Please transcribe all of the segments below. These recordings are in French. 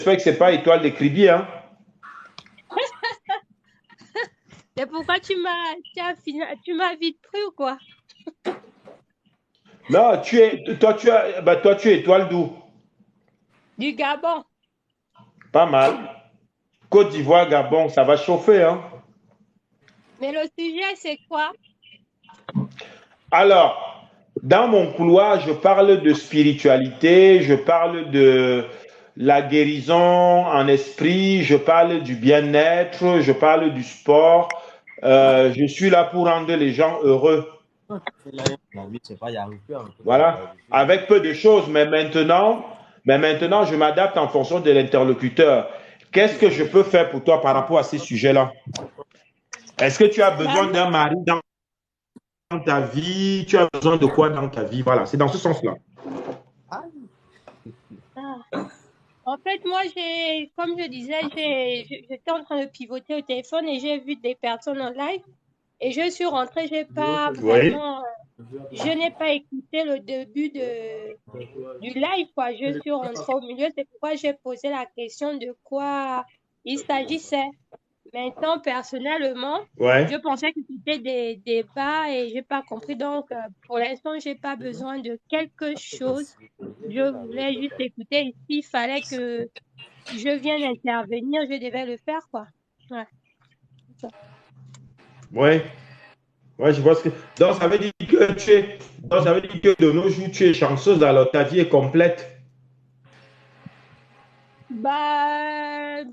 j'espère que c'est pas étoile de crédit, hein. Et pourquoi tu m'as vite pris ou quoi? Non, toi, tu es étoile d'où? Du Gabon. Pas mal. Côte d'Ivoire, Gabon, ça va chauffer, hein. Mais le sujet, c'est quoi? Alors, dans mon couloir, je parle de spiritualité, je parle de la guérison en esprit, je parle du bien-être, je parle du sport. Je suis là pour rendre les gens heureux. Voilà, avec peu de choses, mais maintenant, je m'adapte en fonction de l'interlocuteur. Qu'est-ce que je peux faire pour toi par rapport à ces sujets-là? Est-ce que tu as Bah, besoin d'un mari dans ta vie? Tu as besoin de quoi dans ta vie? Voilà, c'est dans ce sens-là. ah. En fait, moi, comme je disais, j'étais en train de pivoter au téléphone et j'ai vu des personnes en live et je suis rentrée, j'ai pas Oui. vraiment, je n'ai pas écouté le début du live, quoi. Je suis rentrée au milieu, c'est pourquoi j'ai posé la question de quoi il s'agissait. Maintenant, personnellement, Ouais. je pensais que c'était des débats et j'ai pas compris. Donc, pour l'instant, j'ai pas besoin de quelque chose. Je voulais juste écouter. Et s'il fallait que je vienne intervenir, je devais le faire, quoi. Ouais, c'est ça. Ouais. Ouais, je vois ce que. Donc, ça veut dire que Donc, ça veut dire que de nos jours, tu es chanceuse, alors ta vie est complète. Bah,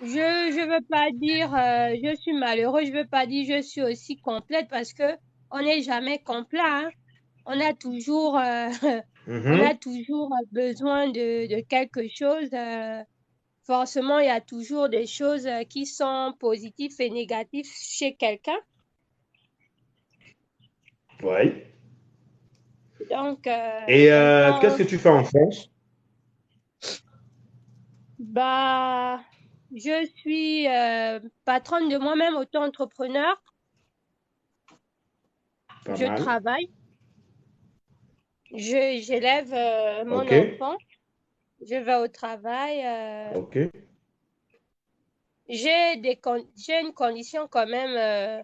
je veux pas dire je suis malheureux, je veux pas dire je suis aussi complète parce que on n'est jamais complet, hein. On a toujours on Mhm. a toujours besoin de quelque chose. Forcément, il y a toujours des choses qui sont positives et négatives chez quelqu'un. Ouais. Donc, Et qu'est-ce maintenant, que tu fais en France? bah, je suis patronne de moi-même, auto-entrepreneur. Pas Je mal. travaille, j'élève mon OK. enfant, je vais au travail. OK. J'ai une condition quand même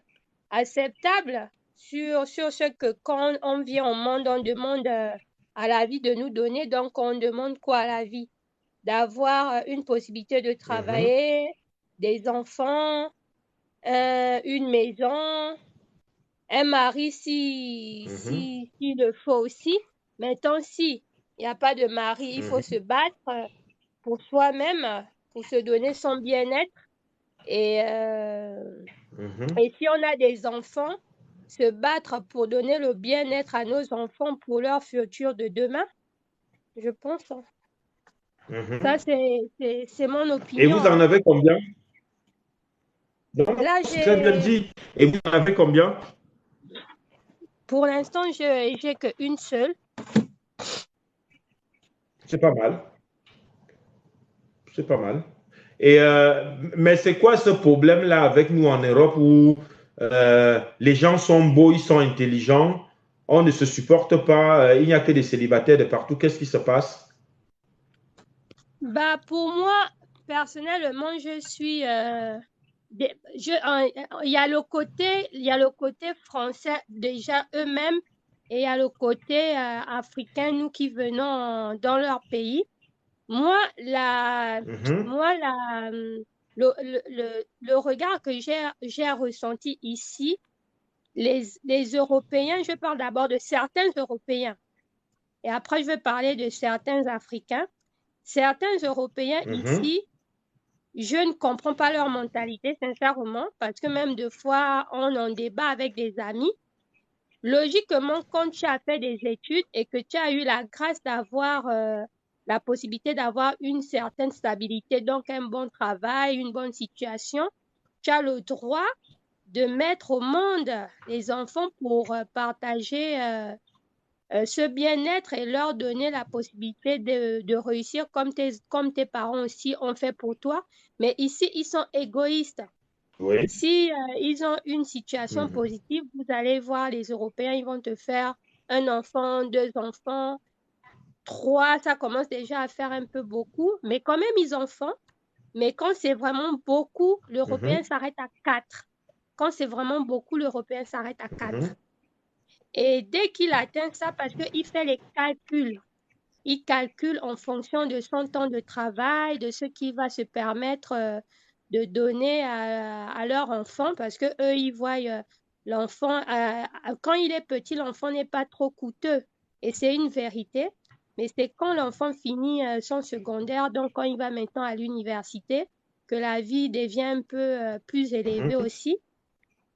acceptable sur ce que quand on vient au monde, on demande à la vie de nous donner. Donc, on demande quoi à la vie? D'avoir une possibilité de Mhm. travailler, des enfants, une maison, un mari Mhm. s'il le faut aussi. Maintenant, si il n'y a pas de mari, il faut se Mhm. battre pour soi-même, pour se donner son bien-être. Et, Mhm. et si on a des enfants, se battre pour donner le bien-être à nos enfants pour leur futur de demain, je pense, hein. Ça, Mhm. c'est mon Et opinion, vous en hein. avez combien? Donc, Là, c'est très bien dit. Et vous en avez combien? pour l'instant, j'ai qu'une seule. C'est pas mal. C'est pas mal. Et, mais c'est quoi ce problème-là avec nous en Europe où les gens sont beaux, ils sont intelligents, on ne se supporte pas, il n'y a que des célibataires de partout. Qu'est-ce qui se passe? Bah, pour moi, personnellement, je suis, il y a le côté français déjà eux-mêmes et il y a le côté africain, nous qui venons dans leur pays. Moi, Mhm. moi, le regard que j'ai ressenti ici, les Européens, je parle d'abord de certains Européens et après je vais parler de certains Africains. Certains Européens Mhm. ici, je ne comprends pas leur mentalité, sincèrement, parce que même deux fois, on en débat avec des amis. Logiquement, quand tu as fait des études et que tu as eu la grâce d'avoir la possibilité d'avoir une certaine stabilité, donc un bon travail, une bonne situation, tu as le droit de mettre au monde les enfants pour partager ce bien-être et leur donner la possibilité de réussir comme tes parents aussi ont fait pour toi. Mais ici, ils sont égoïstes. Oui. Si ils ont une situation Mhm. positive, vous allez voir les Européens, ils vont te faire un enfant, deux enfants. 3, ça commence déjà à faire un peu beaucoup. Mais quand même, ils en font. Mais quand c'est vraiment beaucoup, l'Européen s'arrête à 4. Quand c'est vraiment beaucoup, l'Européen s'arrête à 4. Et dès qu'il atteint ça, parce qu'il fait les calculs, il calcule en fonction de son temps de travail, de ce qu'il va se permettre de donner à leur enfant, parce que eux, ils voient l'enfant, quand il est petit, l'enfant n'est pas trop coûteux. Et c'est une vérité. Mais c'est quand l'enfant finit son secondaire, donc quand il va maintenant à l'université, que la vie devient un peu plus élevée aussi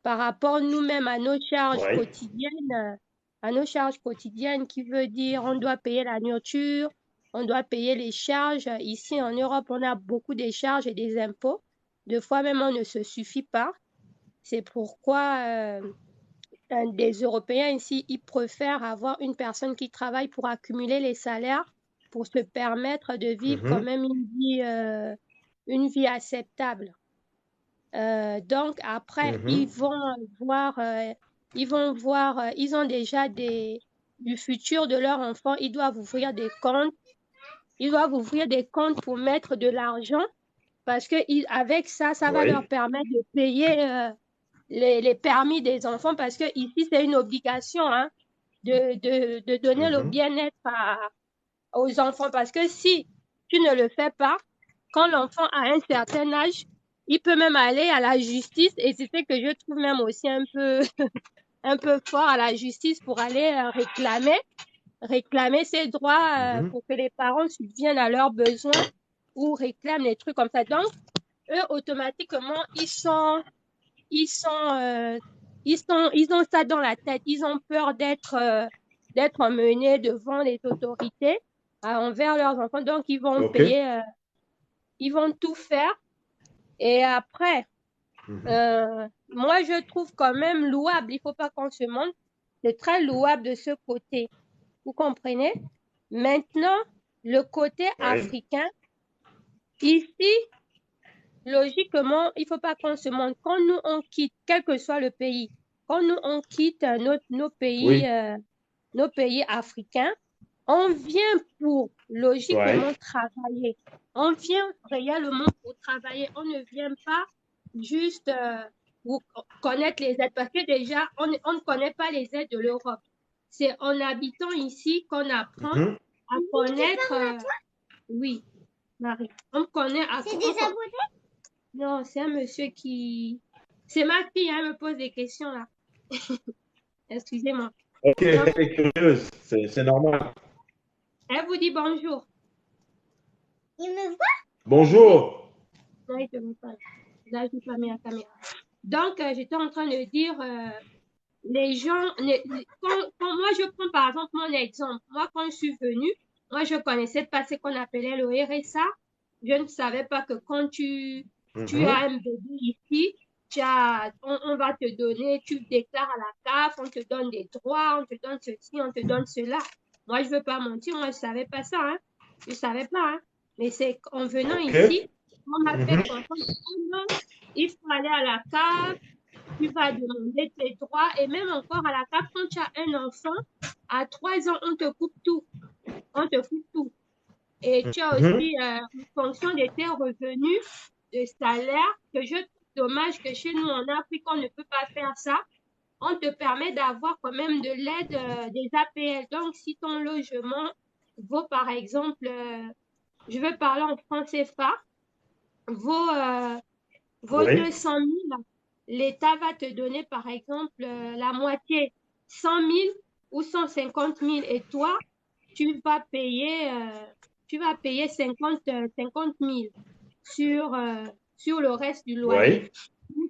par rapport nous-mêmes à nos charges quotidiennes, qui veut dire on doit payer la nourriture, on doit payer les charges. Ici en Europe, on a beaucoup de charges et des impôts. Des fois même, on ne se suffit pas. C'est pourquoi des Européens ici, ils préfèrent avoir une personne qui travaille pour accumuler les salaires, pour se permettre de vivre quand même une vie acceptable. Donc après, ils vont voir, ils ont déjà du futur de leur enfant, ils doivent ouvrir des comptes, pour mettre de l'argent, parce que avec ça, ça va leur permettre de payer les permis des enfants, parce que ici, c'est une obligation hein, de donner le bien-être aux enfants, parce que si tu ne le fais pas, quand l'enfant a un certain âge, il peut même aller à la justice, et c'est ce que je trouve même aussi un peu fort, à la justice, pour aller réclamer ses droits pour que les parents subviennent à leurs besoins ou réclament des trucs comme ça. Donc, eux, automatiquement, ils ont ça dans la tête. Ils ont peur d'être menés devant les autorités envers leurs enfants. Donc, ils vont payer, ils vont tout faire. Et après, moi, je trouve quand même louable, il ne faut pas qu'on se mente, c'est très louable de ce côté. Vous comprenez? Maintenant, le côté africain, ici, logiquement, il ne faut pas qu'on se mente. Quand nous, on quitte, quel que soit le pays, quand nous, on quitte nos pays africains, on vient pour, logiquement, travailler. On vient réellement pour travailler. On ne vient pas juste pour connaître les aides, parce que déjà, on ne connaît pas les aides de l'Europe. C'est en habitant ici qu'on apprend à connaître... oui, Marie. On connaît à... C'est des abonnés? Non, c'est un monsieur qui... C'est ma fille, elle me pose des questions là. Excusez-moi. Ok, elle est curieuse, c'est normal. Elle vous dit bonjour. Il me voit? Bonjour. Non, il te voit pas. Là, je n'ai pas mis la caméra. Donc, j'étais en train de dire, les gens, quand moi je prends par exemple mon exemple, moi quand je suis venue, moi je connaissais pas ce qu'on appelait le RSA. Je ne savais pas que quand tu as un bébé ici, on va te donner, tu déclares à la CAF, on te donne des droits, on te donne ceci, on te donne cela. Moi, je ne veux pas mentir, moi je ne savais pas ça. Hein. Je ne savais pas. Hein. Mais c'est en venant ici, on m'a fait comprendre il faut aller à la CAF, tu vas demander tes droits, et même encore à la CAF, quand tu as un enfant, à 3 ans, on te coupe tout. On te coupe tout. Et tu as aussi, en fonction de tes revenus, de salaire, que je trouve dommage que chez nous en Afrique, on ne peut pas faire ça. On te permet d'avoir quand même de l'aide des APL. Donc, si ton logement vaut, par exemple, je vais parler en francs CFA, vaut 200 000, l'État va te donner, par exemple, la moitié, 100 000 ou 150 000. Et toi, tu vas payer 50 000 sur le reste du loyer.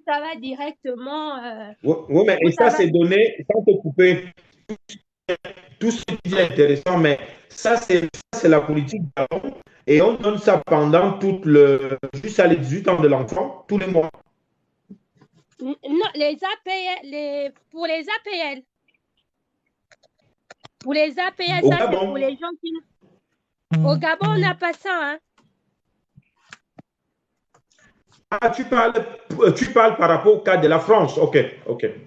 Ça va directement... oui, mais et ça, c'est donné, sans te couper. Tout ce qui est intéressant, mais ça, c'est la politique d'avant. Et on donne ça pendant jusqu'à les 18 ans de l'enfant, tous les mois. Non, les APL, pour les APL. Pour les APL, ça, c'est pour les gens qui... Au Gabon, on n'a pas ça, hein. Ah, tu parles par rapport au cas de la France. OK.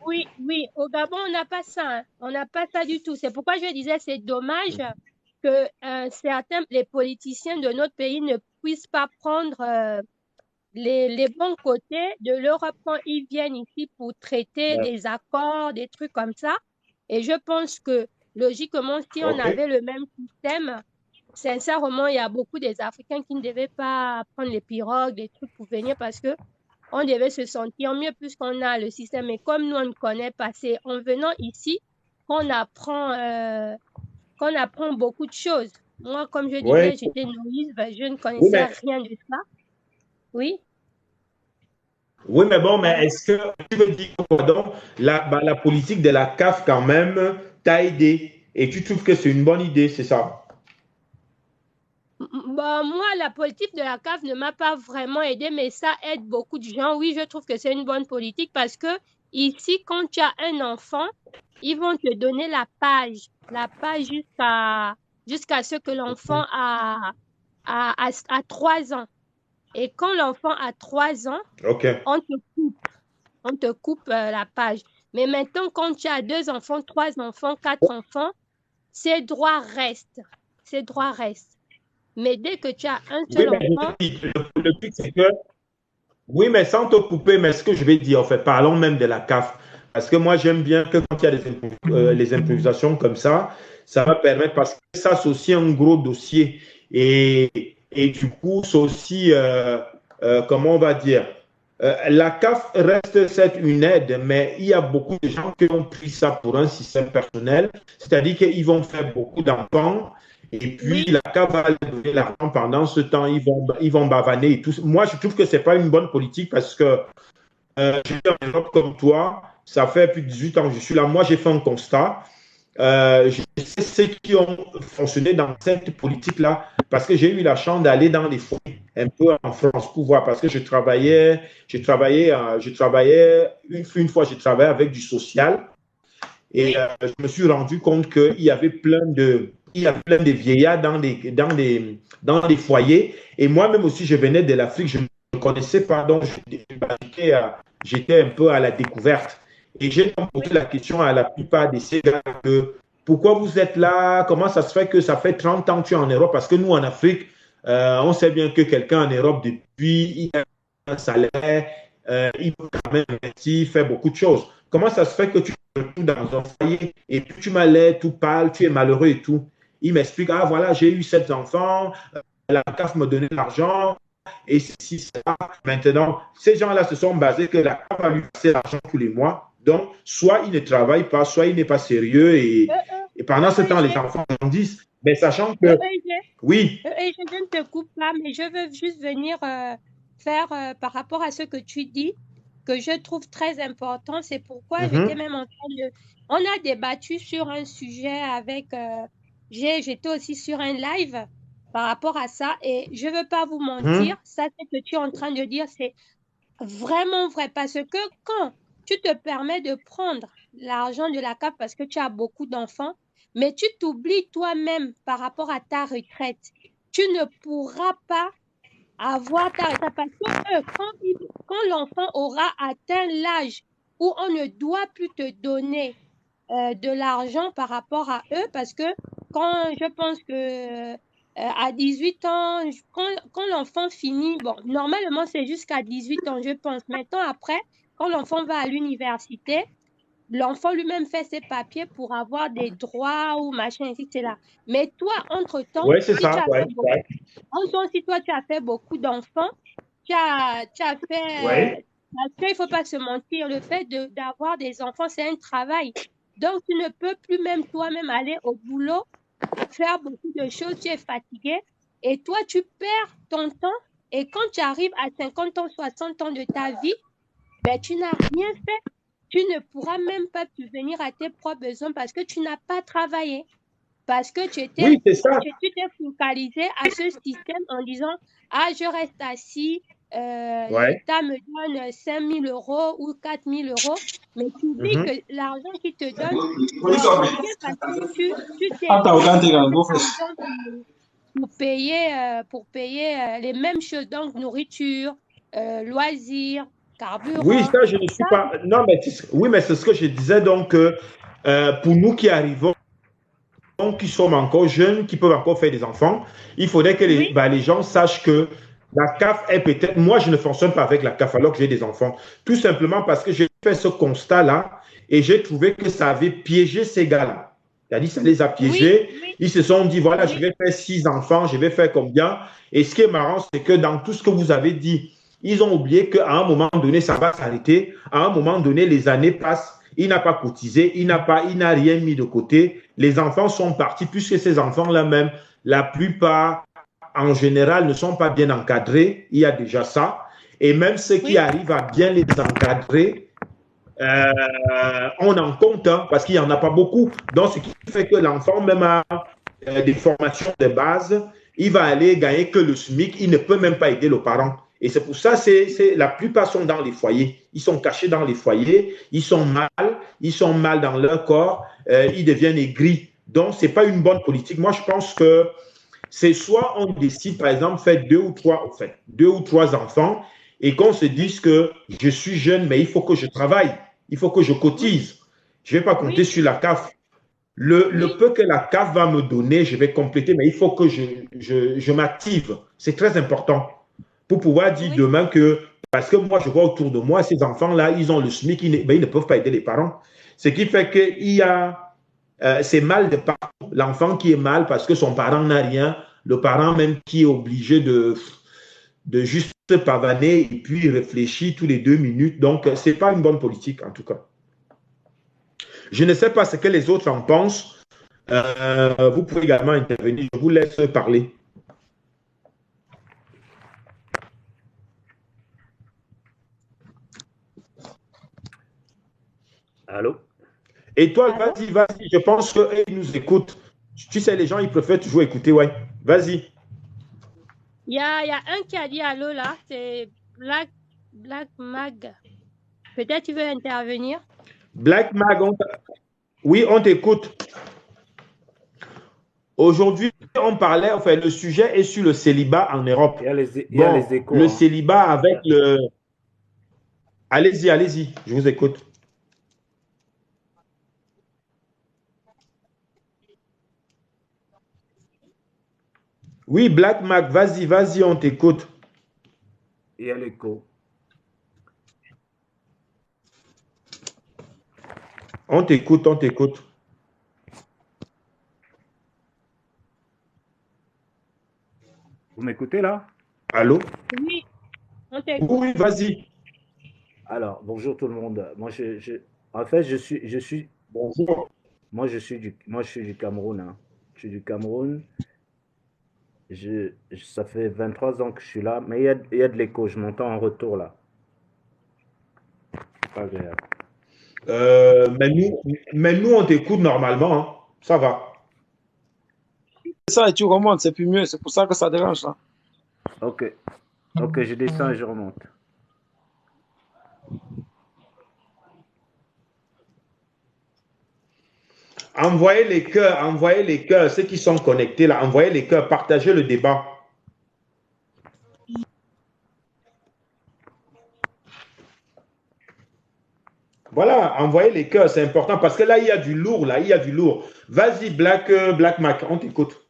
Oui, au Gabon, on n'a pas ça. Hein. On n'a pas ça du tout. C'est pourquoi je disais c'est dommage que les politiciens de notre pays ne puissent pas prendre les bons côtés de l'Europe quand ils viennent ici pour traiter Ouais. des accords, des trucs comme ça. Et je pense que logiquement, si on OK. avait le même système, sincèrement, il y a beaucoup des Africains qui ne devaient pas prendre les pirogues, des trucs pour venir parce que on devait se sentir mieux puisqu'on a le système. Et comme nous, on ne connaît pas, c'est en venant ici qu'on apprend beaucoup de choses. Moi, comme je Ouais. disais, j'étais novice, ben, je ne Oui, connaissais mais, rien de ça. Oui, oui, mais bon, mais allô? est-ce que tu veux dire que pardon, la politique de la CAF, quand même, t'a aidé et tu trouves que c'est une bonne idée, c'est ça? Bah, moi, la politique de la CAF ne m'a pas vraiment aidé, mais ça aide beaucoup de gens. Oui, je trouve que c'est une bonne politique parce que ici, quand tu as un enfant, ils vont te donner la page jusqu'à ce que l'enfant a 3 ans. Et quand l'enfant a 3 ans, OK. on te coupe, on te coupe la page. Mais maintenant, quand tu as 2 enfants, 3 enfants, 4 enfants, ces droits restent. Ces droits restent. Mais dès que tu as un Oui, seul mais je enfant, te dis, le truc, c'est que, oui, mais sans te couper, mais ce que je vais dire, en fait, parlons même de la CAF. Parce que moi, j'aime bien que quand il y a les improvisations comme ça va permettre, parce que ça, c'est aussi un gros dossier. Et du coup, c'est aussi, comment on va dire, la CAF reste certes une aide, mais il y a beaucoup de gens qui ont pris ça pour un système personnel, c'est-à-dire qu'ils vont faire beaucoup d'enfants et puis oui, la CAF va leur donner l'argent pendant ce temps, ils vont bavaner et tout. Moi, je trouve que c'est pas une bonne politique parce que je suis en Europe comme toi, ça fait plus de 18 ans que je suis là. Moi, j'ai fait un constat. Je sais ceux qui ont fonctionné dans cette politique-là parce que j'ai eu la chance d'aller dans les foyers un peu en France pour voir parce que je travaillais une fois, j'ai travaillé avec du social et oui, je me suis rendu compte qu'il y avait plein de vieillards dans les foyers. Et moi-même aussi, je venais de l'Afrique, je ne connaissais pas, donc j'étais un peu à la découverte. Et j'ai posé la question à la plupart de ces gars que pourquoi vous êtes là? Comment ça se fait que ça fait 30 ans que tu es en Europe? Parce que nous, en Afrique, on sait bien que quelqu'un en Europe, depuis, il a un salaire, il peut quand même investir, faire beaucoup de choses. Comment ça se fait que tu te retrouves dans un foyer et puis tu m'as l'air tout pâle, tu es malheureux et tout? Il m'explique, ah voilà, j'ai eu 7 enfants, la CAF me donnait l'argent, et si ça, maintenant, ces gens-là se sont basés que la CAF va lui passer l'argent tous les mois. Donc, soit il ne travaille pas, soit il n'est pas sérieux, E, et pendant ce temps, les EEG, enfants grandissent. Mais sachant que, EEG, oui, EEG, je ne te coupe pas, mais je veux juste venir faire par rapport à ce que tu dis, que je trouve très important. C'est pourquoi j'étais mhm, même en train de... On a débattu sur un sujet avec... j'étais aussi sur un live par rapport à ça, et je ne veux pas vous mentir, mhm, ça, ce que tu es en train de dire, c'est vraiment vrai, parce que quand tu te permets de prendre l'argent de la CAF parce que tu as beaucoup d'enfants, mais tu t'oublies toi-même par rapport à ta retraite, tu ne pourras pas avoir ta retraite parce que quand l'enfant aura atteint l'âge où on ne doit plus te donner de l'argent par rapport à eux, parce que quand je pense que à 18 ans, quand l'enfant finit, bon, normalement c'est jusqu'à 18 ans, je pense. Maintenant, après, quand l'enfant va à l'université, l'enfant lui-même fait ses papiers pour avoir des droits ou machin, etc. Mais toi, entre-temps, ouais, c'est si tu ça, as ouais, fait beaucoup, ouais, entre-temps, si toi tu as fait beaucoup d'enfants, tu as ouais. fait, parce qu'il ne faut pas se mentir, le fait d'avoir des enfants, c'est un travail. Donc, tu ne peux plus même toi-même aller au boulot, faire beaucoup de choses, tu es fatigué et toi, tu perds ton temps. Et quand tu arrives à 50 ans, 60 ans de ta vie, ben, tu n'as rien fait. Tu ne pourras même pas subvenir à tes propres besoins parce que tu n'as pas travaillé. Parce que Oui, c'est ça. tu t'es focalisé à ce système en disant, ah, je reste assis, Ouais. l'État me donne 5 000 € ou 4 000 €, mais tu oublies Mhm. que l'argent qu'il te donne, rien parce que tu Ah, t'as autant dépenses de cet go first. argent pour payer les mêmes choses, donc nourriture, loisirs, Oui, carburant. ça, je ne suis Ça, pas. Non, mais oui, mais c'est ce que je disais donc, pour nous qui arrivons qui sommes encore jeunes, qui peuvent encore faire des enfants, il faudrait que Oui, les gens sachent que la CAF est peut-être. Moi, je ne fonctionne pas avec la CAF alors que j'ai des enfants. Tout simplement parce que j'ai fait ce constat-là et j'ai trouvé que ça avait piégé ces gars-là. C'est-à-dire, ça les a oui, piégés. oui, Ils se sont dit, voilà, je oui, vais faire 6 enfants, je vais faire combien. Et ce qui est marrant, c'est que dans tout ce que vous avez dit, ils ont oublié qu'à un moment donné, ça va s'arrêter. À un moment donné, les années passent. Il n'a pas cotisé, il n'a rien mis de côté. Les enfants sont partis, puisque ces enfants-là même, la plupart, en général, ne sont pas bien encadrés. Il y a déjà ça. Et même ceux qui oui, arrivent à bien les encadrer, on en compte, hein, parce qu'il n'y en a pas beaucoup. Donc, ce qui fait que l'enfant, même a des formations de base, il va aller gagner que le SMIC, il ne peut même pas aider le parent. Et c'est pour ça que la plupart sont dans les foyers. Ils sont cachés dans les foyers, ils sont mal dans leur corps, ils deviennent aigris. Donc, ce n'est pas une bonne politique. Moi, je pense que c'est soit on décide, par exemple, faire deux ou trois enfants et qu'on se oui, dise que je suis jeune, mais il faut que je travaille, il faut que je oui, cotise. Je ne vais pas compter oui, sur la CAF. Le oui, peu que la CAF va me donner, je vais compléter, mais il faut que je m'active. C'est très important pour pouvoir dire oui, demain que, parce que moi, je vois autour de moi, ces enfants-là, ils ont le SMIC, ils ne peuvent pas aider les parents. Ce qui fait qu'il y a c'est mal de parents. L'enfant qui est mal parce que son parent n'a rien, le parent même qui est obligé de juste pavaner et puis réfléchir tous les 2 minutes. Donc, ce n'est pas une bonne politique, en tout cas. Je ne sais pas ce que les autres en pensent. Vous pouvez également intervenir. Je vous laisse parler. Allô? Étoile, allô? vas-y, vas-y. Je pense qu'ils nous écoutent. Tu sais, les gens, ils préfèrent toujours écouter. Ouais. Vas-y. Il y a un qui a dit allô là, c'est Black Mag. Peut-être tu veux intervenir? Black Mag, oui, on t'écoute. Aujourd'hui, on parlait, enfin, le sujet est sur le célibat en Europe. Il y a les Bon, échos, le hein. célibat avec le. Allez-y, allez-y, je vous écoute. Oui, Black Mac, vas-y, vas-y, on t'écoute. Il y a l'écho. On t'écoute, on t'écoute. Vous m'écoutez là? Allô? Oui, on t'écoute. Oui, vas-y. Alors, bonjour tout le monde. En fait, Bonjour. moi, je suis du Cameroun, hein. Je suis du Cameroun. Ça fait 23 ans que je suis là, mais il y a de l'écho. Je m'entends en retour là. Pas agréable. Mais nous, on t'écoute normalement, hein. Ça va. Ça et tu remontes, c'est plus mieux. C'est pour ça que ça dérange. Là. Ok, ok, je descends et je remonte. Envoyez les cœurs, ceux qui sont connectés là, envoyez les cœurs, partagez le débat. Voilà, envoyez les cœurs, c'est important parce que là, il y a du lourd, là, il y a du lourd. Vas-y, Black Mac, on t'écoute.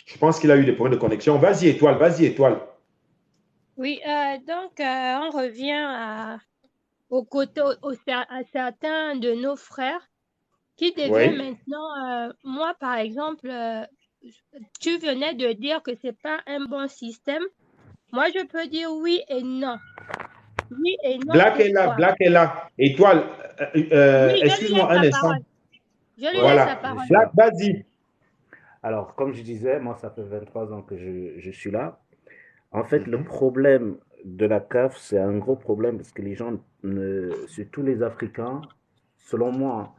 Je pense qu'il a eu des problèmes de connexion. Vas-y, étoile, vas-y, étoile. Oui, donc on revient aux côtés, à certains de nos frères qui deviennent Oui. maintenant, moi par exemple, tu venais de dire que c'est pas un bon système. Moi, je peux dire oui et non. Oui et non, Black est là, pourquoi? Black est là. Étoile, Oui, je lui laisse excuse-moi un la instant. parole. Je lui laisse la Ouais, Voilà. je parole. suis Black, là. vas-y. Alors, comme je disais, moi, ça fait 23 ans que je suis là. En fait, le Mhm. problème de la CAF, c'est un gros problème parce que les gens, surtout les Africains, selon moi,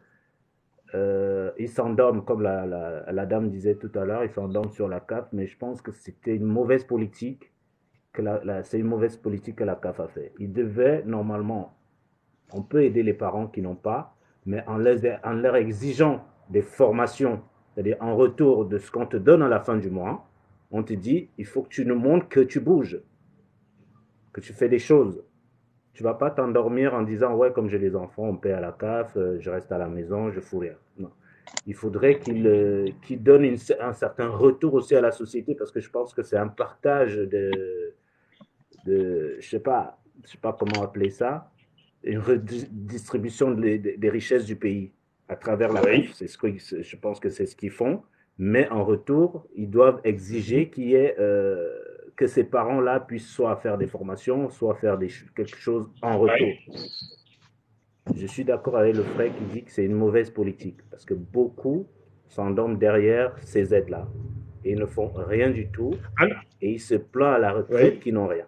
ils s'endorment, comme la dame disait tout à l'heure, ils s'endorment sur la CAF, mais je pense que c'était une mauvaise politique c'est une mauvaise politique que la CAF a fait. Ils devaient, normalement, on peut aider les parents qui n'ont pas, mais en leur exigeant des formations, c'est-à-dire en retour de ce qu'on te donne à la fin du mois, on te dit, il faut que tu nous montres que tu bouges, que tu fais des choses. Tu vas pas t'endormir en disant, ouais, comme j'ai les enfants, on paie à la CAF, je reste à la maison, je fous rien. Non. Il faudrait qu'il donne un certain retour aussi à la société parce que je pense que c'est un partage je sais pas comment appeler ça, une redistribution des richesses du pays à travers la Oui. CAF. Je pense que c'est ce qu'ils font, mais en retour, ils doivent exiger qu'il y ait, que ces parents-là puissent soit faire des formations, soit faire quelque chose en retour. Oui. Je suis d'accord avec le frère qui dit que c'est une mauvaise politique parce que beaucoup s'endorment derrière ces aides-là et ils ne font rien du tout Ah, et ils se plaignent à la retraite oui. qui n'ont rien.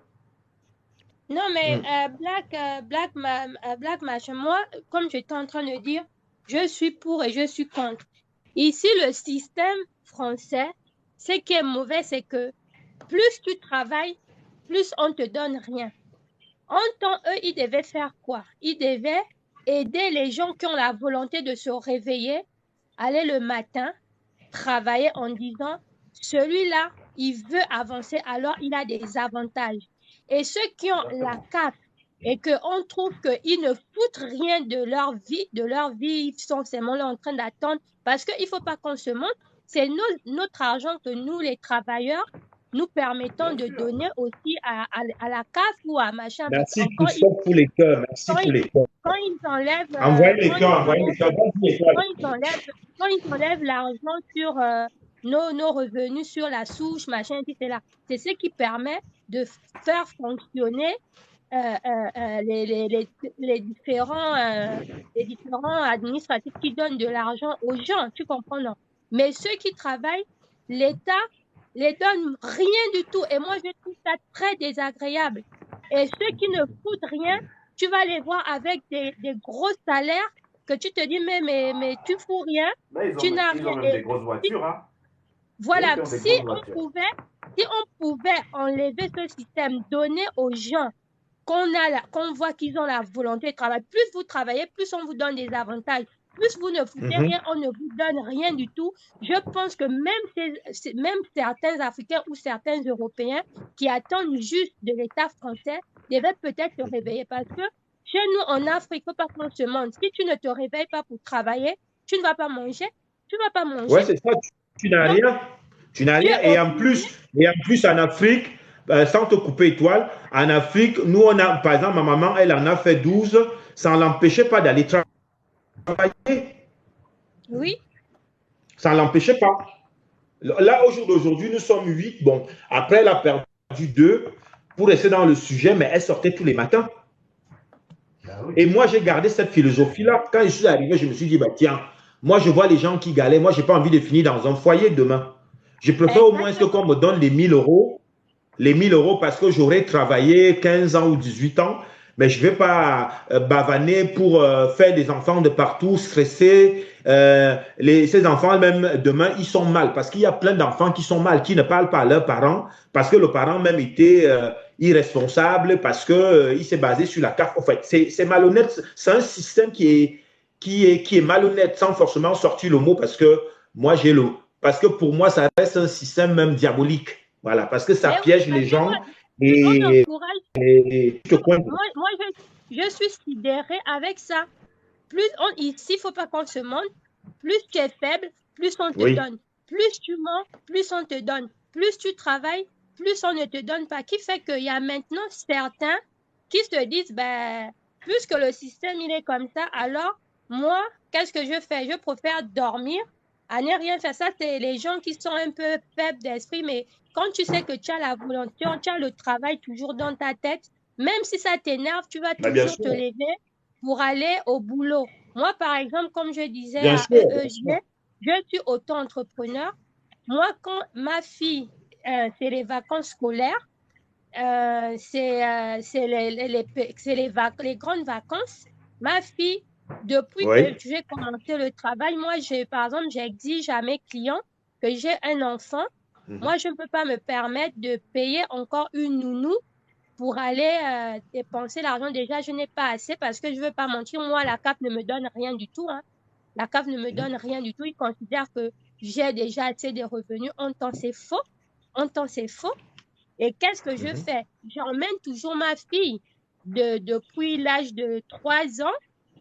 Non, mais Mm. Black Machin, moi, comme j'étais en train de dire, je suis pour et je suis contre. Ici, le système français, ce qui est mauvais, c'est que plus tu travailles, plus on te donne rien. En temps, eux, ils devaient faire quoi? Ils devaient aider les gens qui ont la volonté de se réveiller, aller le matin, travailler en disant, celui-là, il veut avancer, alors il a des avantages. Et ceux qui ont la CAF et qu'on trouve qu'ils ne foutent rien de leur vie, ils sont seulement là en train d'attendre, parce qu'il ne faut pas qu'on se montre, c'est notre argent que nous, les travailleurs, nous permettons de donner aussi à la CAF ou à machin, parce Merci qu'encore, Christophe pour les cœurs. Merci quand pour ils, les cœurs. quand ils enlèvent, Envoyez les cœurs, envoyez les cœurs. Vas-y, étoile. quand ils enlèvent l'argent sur nos revenus, sur la souche, machin, etc. C'est ce qui permet de faire fonctionner les différents administratifs qui donnent de l'argent aux gens, tu comprends, non? Mais ceux qui travaillent, l'État les donne rien du tout. Et moi, je trouve ça très désagréable. Et ceux qui ne foutent rien, tu vas les voir avec des gros salaires que tu te dis, mais tu fous rien, tu n'as rien. Même des grosses voitures, hein. Voilà, si on pouvait enlever ce système, donner aux gens qu'on voit qu'ils ont la volonté de travailler, plus vous travaillez, plus on vous donne des avantages. Plus vous ne foutez rien, on ne vous donne rien du tout. Je pense que même certains Africains ou certains Européens qui attendent juste de l'État français devaient peut-être se réveiller parce que chez nous, en Afrique, il ne faut pas qu'on se mente. Si tu ne te réveilles pas pour travailler, tu ne vas pas manger. Tu ne vas pas manger. Ouais, c'est ça. Tu n'as Donc, rien. Tu n'as tu es rien. Et obligé. en plus en Afrique, sans te couper étoile, en Afrique, nous, on a, par exemple, ma maman, elle en a fait 12, ça ne l'empêchait pas d'aller travailler. Oui. Ça ne l'empêchait pas. Là, au jour d'aujourd'hui, nous sommes 8. Bon, après, elle a perdu 2 pour rester dans le sujet, mais elle sortait tous les matins. Et moi, j'ai gardé cette philosophie-là. Quand je suis arrivé, je me suis dit, bah, tiens, moi, je vois les gens qui galèrent. Moi, je n'ai pas envie de finir dans un foyer demain. Je préfère au moins que qu'on me donne les 1000 euros. Les 1000 euros parce que j'aurais travaillé 15 ans ou 18 ans. Mais je ne vais pas bavaner pour faire des enfants de partout, stresser. Ces enfants, même demain, ils sont mal. Parce qu'il y a plein d'enfants qui sont mal, qui ne parlent pas à leurs parents. Parce que le parent même était irresponsable, parce qu'il s'est basé sur la CAF. En fait, c'est malhonnête. C'est un système qui est malhonnête, sans forcément sortir le mot, parce que moi, parce que pour moi, ça reste un système même diabolique. Voilà, parce que ça piège les gens. Et moi, je suis sidérée avec ça. Ici, il ne faut pas qu'on se montre. Plus tu es faible, plus on te donne. Plus tu mens, plus on te donne. Plus tu travailles, plus on ne te donne pas. Qui fait qu'il y a maintenant certains qui se disent, ben, puisque le système il est comme ça, alors moi, qu'est-ce que je fais? Je préfère dormir à ne rien faire. Ça, c'est les gens qui sont un peu faibles d'esprit, mais quand tu sais que tu as la volonté, tu as le travail toujours dans ta tête, même si ça t'énerve, tu vas toujours te lever pour aller au boulot. Moi, par exemple, comme je disais à EEG, je suis auto-entrepreneur. Moi, quand ma fille, c'est les vacances scolaires, c'est les grandes vacances. Ma fille, depuis que j'ai commencé le travail, moi, par exemple, j'exige à mes clients que j'ai un enfant. Moi, je ne peux pas me permettre de payer encore une nounou pour aller dépenser l'argent. Déjà, je n'ai pas assez parce que je ne veux pas mentir. Moi, la CAF ne me donne rien du tout. Hein. La CAF ne me donne rien du tout. Ils considèrent que j'ai déjà assez de revenus. En temps, c'est faux. En temps, c'est faux. Et qu'est-ce que je fais? J'emmène toujours ma fille depuis l'âge de 3 ans,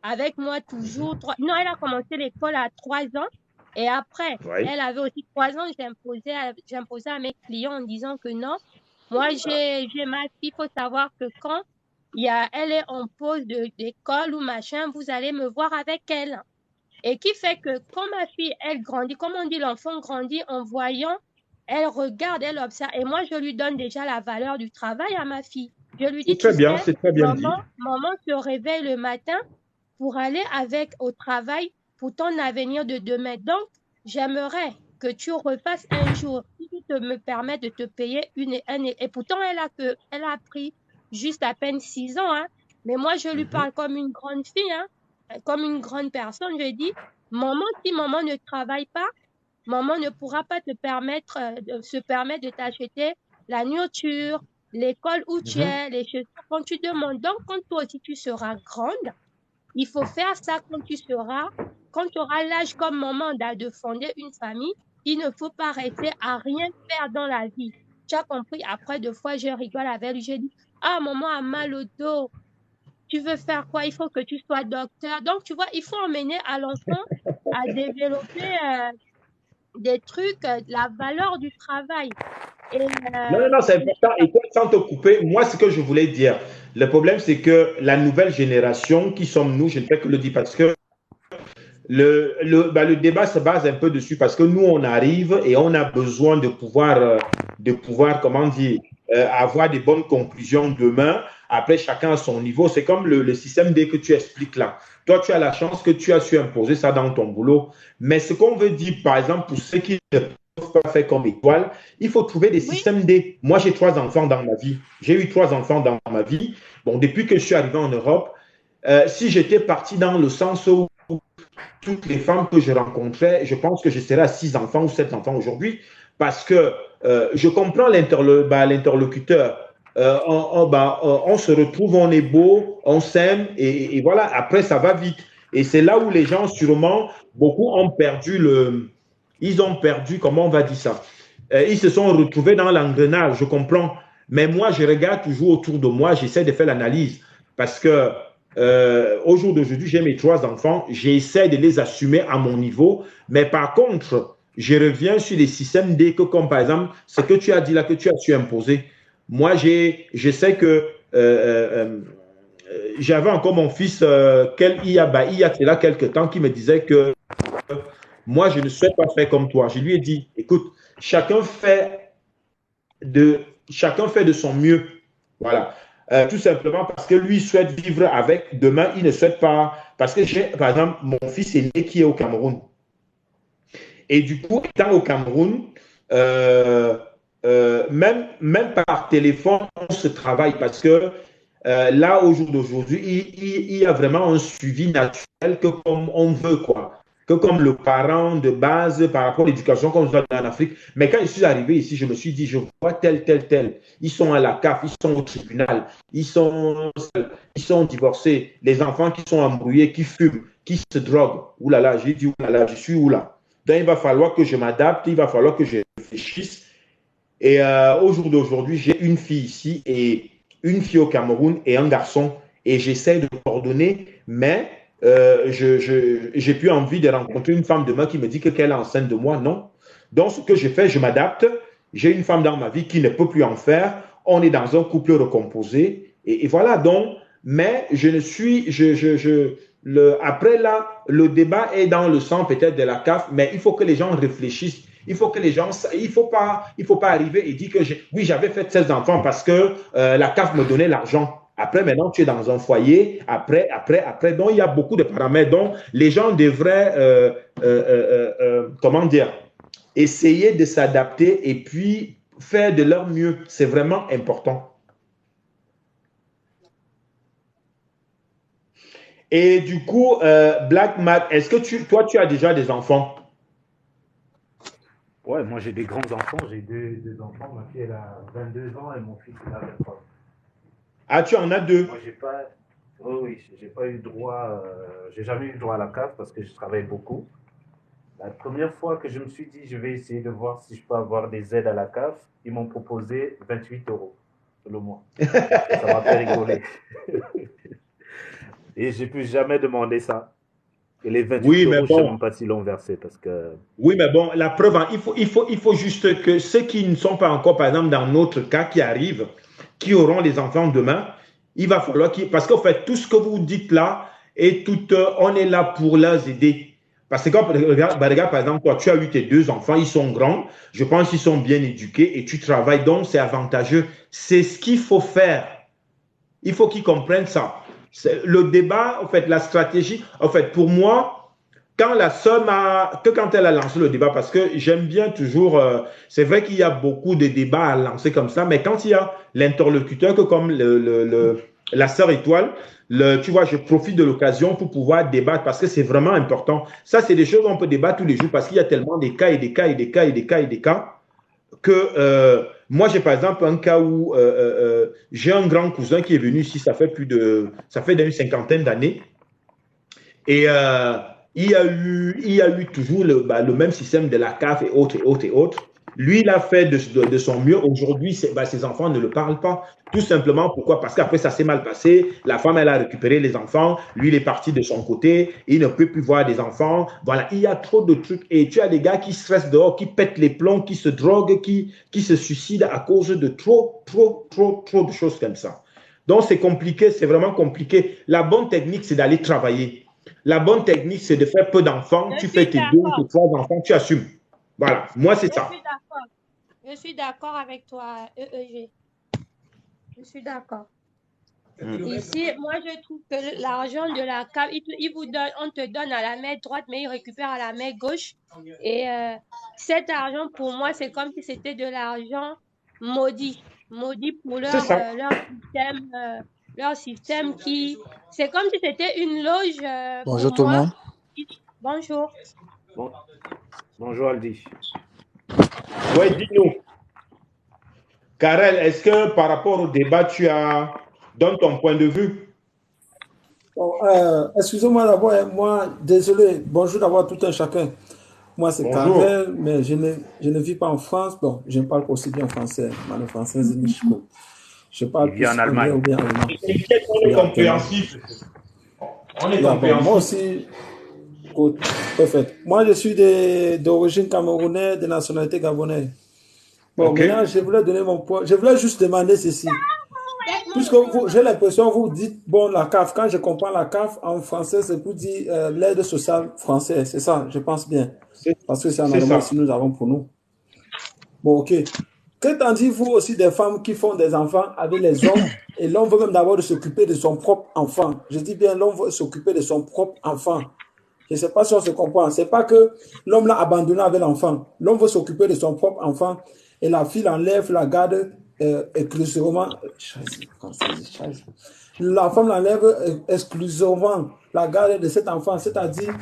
avec moi toujours. Non, elle a commencé l'école à 3 ans. Et après, Oui. elle avait aussi 3 ans, j'imposais à mes clients en disant que non, moi j'ai ma fille, il faut savoir que quand elle est en pause d'école ou machin, vous allez me voir avec elle. Et qui fait que quand ma fille, elle grandit, comme on dit, l'enfant grandit en voyant, elle regarde, elle observe. Et moi, je lui donne déjà la valeur du travail à ma fille. Je lui dis, tu sais, C'est très bien dit. maman se réveille le matin pour aller au travail pour ton avenir de demain. Donc, j'aimerais que tu refasses un jour, si tu me permets de te payer une année. Et pourtant, elle a pris juste à peine 6 ans, hein. Mais moi, je lui Mhm. parle comme une grande fille, hein, comme une grande personne. Je dis, maman, si maman ne travaille pas, maman ne pourra pas se permettre de t'acheter la nourriture, l'école où tu Mhm. es, les chaussures quand tu demandes. Donc, quand toi aussi tu seras grande, il faut faire ça quand tu auras l'âge comme maman de fonder une famille. Il ne faut pas rester à rien faire dans la vie. Tu as compris? Après, deux fois, je rigole avec lui. Je dis, ah, maman a mal au dos. Tu veux faire quoi? Il faut que tu sois docteur. Donc, tu vois, il faut emmener à l'enfant à développer des trucs, la valeur du travail. Et Non, non, non, c'est important. Et toi, sans te couper, moi, ce que je voulais dire, le problème, c'est que la nouvelle génération, qui sommes nous, je ne fais que le dire parce que le débat se base un peu dessus parce que nous, on arrive et on a besoin de pouvoir comment dire, avoir des bonnes conclusions demain. Après, chacun à son niveau. C'est comme le système D que tu expliques là. Toi, tu as la chance que tu as su imposer ça dans ton boulot. Mais ce qu'on veut dire, par exemple, pour ceux qui ne peuvent pas faire comme étoile, il faut trouver des oui, systèmes D. Moi, j'ai 3 enfants dans ma vie. J'ai eu 3 enfants dans ma vie. Bon, depuis que je suis arrivé en Europe, si j'étais parti dans le sens où toutes les femmes que je rencontrais, je pense que je serais à 6 enfants ou 7 enfants aujourd'hui parce que je comprends l'interlocuteur. On se retrouve, on est beau, on s'aime et voilà, après ça va vite. Et c'est là où les gens, sûrement, beaucoup ont perdu ils ont perdu, comment on va dire ça? Ils se sont retrouvés dans l'engrenage, je comprends. Mais moi, je regarde toujours autour de moi, j'essaie de faire l'analyse parce que au jour d'aujourd'hui, j'ai mes 3 enfants, j'essaie de les assumer à mon niveau, mais par contre, je reviens sur les systèmes D que, comme par exemple, ce que tu as dit là, que tu as su imposer. Moi, je sais que j'avais encore mon fils, il y a cela quelques temps, qui me disait que moi, je ne souhaite pas faire comme toi. Je lui ai dit, écoute, de, chacun fait de son mieux. Voilà. Tout simplement parce que lui souhaite vivre avec. Demain, il ne souhaite pas. Parce que j'ai, par exemple, mon fils aîné qui est au Cameroun. Et du coup, étant au Cameroun, euh, même par téléphone, on se travaille parce que là, au jour d'aujourd'hui, il y a vraiment un suivi naturel que comme on veut, quoi. Que comme le parent de base par rapport à l'éducation qu'on nous a en Afrique. Mais quand je suis arrivé ici, je me suis dit, je vois tel, tel, tel. Ils sont à la CAF, ils sont au tribunal, ils sont divorcés, les enfants qui sont embrouillés, qui fument, qui se droguent. Ouh là là, j'ai dit, ouh là là, je suis où là? Donc, il va falloir que je m'adapte, il va falloir que je réfléchisse. Et au jour d'aujourd'hui, j'ai une fille ici et une fille au Cameroun et un garçon. Et j'essaie de coordonner, mais j'ai plus envie de rencontrer une femme demain qui me dit qu'elle est enceinte de moi. Non. Donc, ce que je fais, je m'adapte. J'ai une femme dans ma vie qui ne peut plus en faire. On est dans un couple recomposé. Et voilà. Donc, mais je ne suis. Après là, le débat est dans le sang peut-être de la CAF, mais il faut que les gens réfléchissent. Il faut que les gens, il faut pas arriver et dire que oui, j'avais fait 16 enfants parce que la CAF me donnait l'argent. Après, maintenant, tu es dans un foyer. Après. Donc, il y a beaucoup de paramètres. Donc, les gens devraient, comment dire, essayer de s'adapter et puis faire de leur mieux. C'est vraiment important. Et du coup, Black Mac, est-ce que toi, tu as déjà des enfants? Ouais, moi j'ai des grands-enfants, j'ai deux enfants. Ma fille elle a 22 ans et mon fils il a 23. Ah, tu en as deux. Moi j'ai pas, oui, oui, j'ai pas eu droit, j'ai jamais eu droit à la CAF parce que je travaille beaucoup. La première fois que je me suis dit je vais essayer de voir si je peux avoir des aides à la CAF, ils m'ont proposé 28 euros. le mois. Ça m'a fait rigoler. Et j'ai plus jamais demandé ça. Et les 28 Oui, mais euros, je ne sais bon. même pas s'ils l'ont versé parce que. Oui, mais bon, la preuve, hein, il faut juste que ceux qui ne sont pas encore, par exemple, dans notre cas, qui arrivent, qui auront les enfants demain, il va falloir qu'ils. Parce qu'en fait, tout ce que vous dites là, et tout, on est là pour les aider. Parce que quand, regarde, bah, regarde, par exemple, toi, tu as eu tes deux enfants, ils sont grands, je pense qu'ils sont bien éduqués et tu travailles, donc c'est avantageux. C'est ce qu'il faut faire. Il faut qu'ils comprennent ça. Le débat, en fait, la stratégie, en fait, pour moi, quand la sœur quand elle a lancé le débat, parce que j'aime bien toujours, c'est vrai qu'il y a beaucoup de débats à lancer comme ça, mais quand il y a l'interlocuteur que comme la sœur étoile, tu vois, je profite de l'occasion pour pouvoir débattre parce que c'est vraiment important. Ça, c'est des choses qu'on peut débattre tous les jours parce qu'il y a tellement des cas et des cas et des cas et des cas et des cas que moi, j'ai par exemple un cas où j'ai un grand cousin qui est venu ici, ça fait une cinquantaine d'années. Et il y a eu toujours le même système de la CAF et autres, et autres, et autres. Lui, il a fait de son mieux. Aujourd'hui, ses enfants ne le parlent pas. Tout simplement, pourquoi? Parce qu'après, ça s'est mal passé. La femme, elle a récupéré les enfants. Lui, il est parti de son côté. Il ne peut plus voir des enfants. Voilà, il y a trop de trucs. Et tu as des gars qui stressent dehors, qui pètent les plombs, qui se droguent, qui se suicident à cause de trop de choses comme ça. Donc, c'est compliqué, c'est vraiment compliqué. La bonne technique, c'est d'aller travailler. La bonne technique, c'est de faire peu d'enfants. Tu fais tes deux ou tes trois enfants, tu assumes. Voilà, moi, c'est ça. Je suis d'accord avec toi, EEG. Je suis d'accord. Ici, moi, je trouve que l'argent de la CAF, on te donne à la main droite, mais il récupère à la main gauche. Et cet argent, pour moi, c'est comme si c'était de l'argent maudit. Maudit pour leur système qui... C'est comme si c'était une loge. Bonjour tout le monde. Bonjour. Bonjour Aldi. Oui, dis-nous. Karel, est-ce que par rapport au débat, donne ton point de vue? Bon, excusez-moi d'abord, moi, désolé, bonjour d'avoir tout un chacun. Moi, c'est Karel, mais je ne vis pas en France. Bon, je ne parle pas aussi bien français. Le français, c'est Michiko. Je parle plus en Allemagne. Ou bien allemand. On est compréhensif. On est compréhensif. Moi aussi, parfait. Moi, je suis d'origine camerounaise, de nationalité gabonaise. Bon, maintenant, je voulais donner mon point. Je voulais juste demander ceci. Puisque j'ai l'impression que vous dites, bon, la CAF, quand je comprends la CAF en français, c'est pour dire l'aide sociale française. C'est ça, je pense bien. Parce que c'est en allemand si nous avons pour nous. Bon, ok. Qu'en dites-vous aussi des femmes qui font des enfants avec les hommes et l'homme veut même d'abord s'occuper de son propre enfant? Je dis bien, l'homme veut s'occuper de son propre enfant. Je ne sais pas si on se comprend. Ce n'est pas que l'homme l'a abandonné avec l'enfant. L'homme veut s'occuper de son propre enfant et la fille l'enlève, la garde exclusivement. La femme l'enlève exclusivement la garde de cet enfant. C'est-à-dire,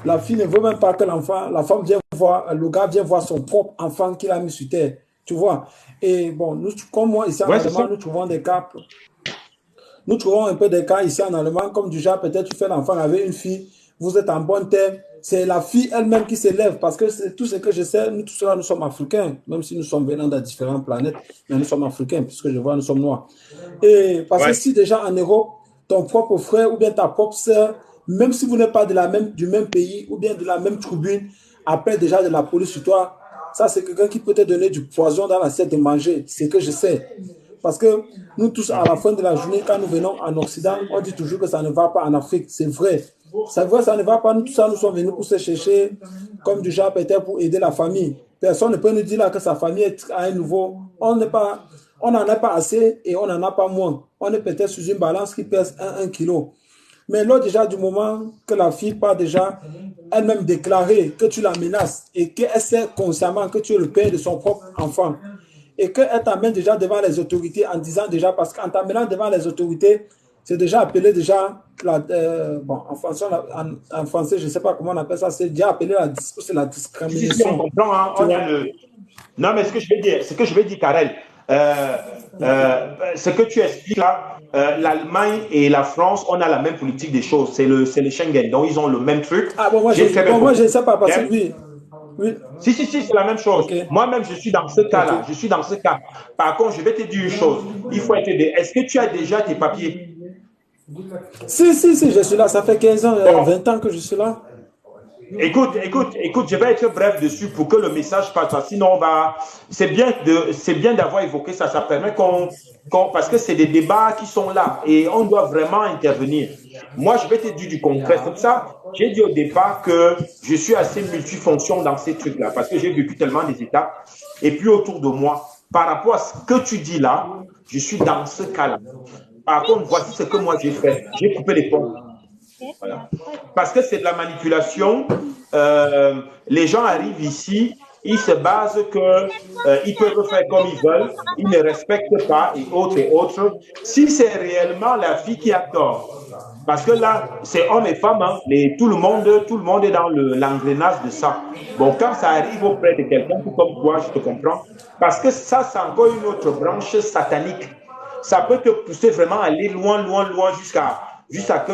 la fille ne veut même pas que l'enfant, la femme vient voir, le gars vient voir son propre enfant qu'il a mis sur terre. Tu vois? Et bon, nous, comme moi, ici en Allemagne, nous trouvons des cas. Nous trouvons un peu des cas ici en Allemagne, comme du genre, peut-être tu fais l'enfant avec une fille, vous êtes en bon terme, c'est la fille elle-même qui s'élève, parce que c'est tout ce que je sais, nous tous là, nous sommes africains, même si nous sommes venant de différentes planètes, mais nous sommes africains, puisque je vois, nous sommes noirs. Et parce que si déjà en Europe, ton propre frère ou bien ta propre sœur, même si vous n'êtes pas du même pays ou bien de la même tribune, après déjà de la police sur toi, ça c'est quelqu'un qui peut te donner du poison dans l'assiette de manger, c'est ce que je sais. Parce que nous tous, à la fin de la journée, quand nous venons en Occident, on dit toujours que ça ne va pas en Afrique. C'est vrai. C'est vrai, ça ne va pas. Nous, tout ça, nous sommes venus pour se chercher, comme du genre peut-être pour aider la famille. Personne ne peut nous dire là que sa famille est à un niveau. On n'en a pas assez et on n'en a pas moins. On est peut-être sous une balance qui pèse 1 kilo. Mais là, déjà, du moment que la fille part déjà elle-même déclarer que tu la menaces et qu'elle sait consciemment que tu es le père de son propre enfant, et qu'elle t'amène déjà devant les autorités en disant déjà, parce qu'en t'amenant devant les autorités, c'est déjà appelé déjà, bon, en français, je ne sais pas comment on appelle ça, c'est déjà appelé la discrimination. Si, on comprend, hein, Non, mais ce que je vais dire, Karel, ce que tu expliques là, l'Allemagne et la France, on a la même politique des choses, c'est le Schengen, donc ils ont le même truc. Ah bon, moi je ne sais pas, parce que oui. Oui. Si, c'est la même chose. Ok. Moi-même, je suis dans ce cas-là. Ok. Je suis dans ce cas. Par contre, je vais te dire une chose. Il faut être... Est-ce que tu as déjà tes papiers? Si, je suis là. Ça fait 15 ans, 20 ans que je suis là. Écoute, je vais être bref dessus pour que le message passe. Sinon, c'est bien d'avoir évoqué ça. Ça permet parce que c'est des débats qui sont là et on doit vraiment intervenir. Moi, je vais te dire du concret. C'est pour ça, j'ai dit au départ que je suis assez multifonction dans ces trucs-là parce que j'ai vécu tellement des étapes. Et puis autour de moi, par rapport à ce que tu dis là, je suis dans ce cas-là. Par contre, voici ce que moi j'ai fait. J'ai coupé les ponts. Voilà. Parce que c'est de la manipulation. Les gens arrivent ici, ils se basent qu'ils peuvent faire comme ils veulent, ils ne respectent pas et autres et autres. Si c'est réellement la fille qui a tort, parce que là, c'est hommes et femmes, hein, tout le monde est dans l'engrenage de ça. Bon, quand ça arrive auprès de quelqu'un comme toi, je te comprends, parce que ça, c'est encore une autre branche satanique. Ça peut te pousser vraiment à aller loin, jusqu'à que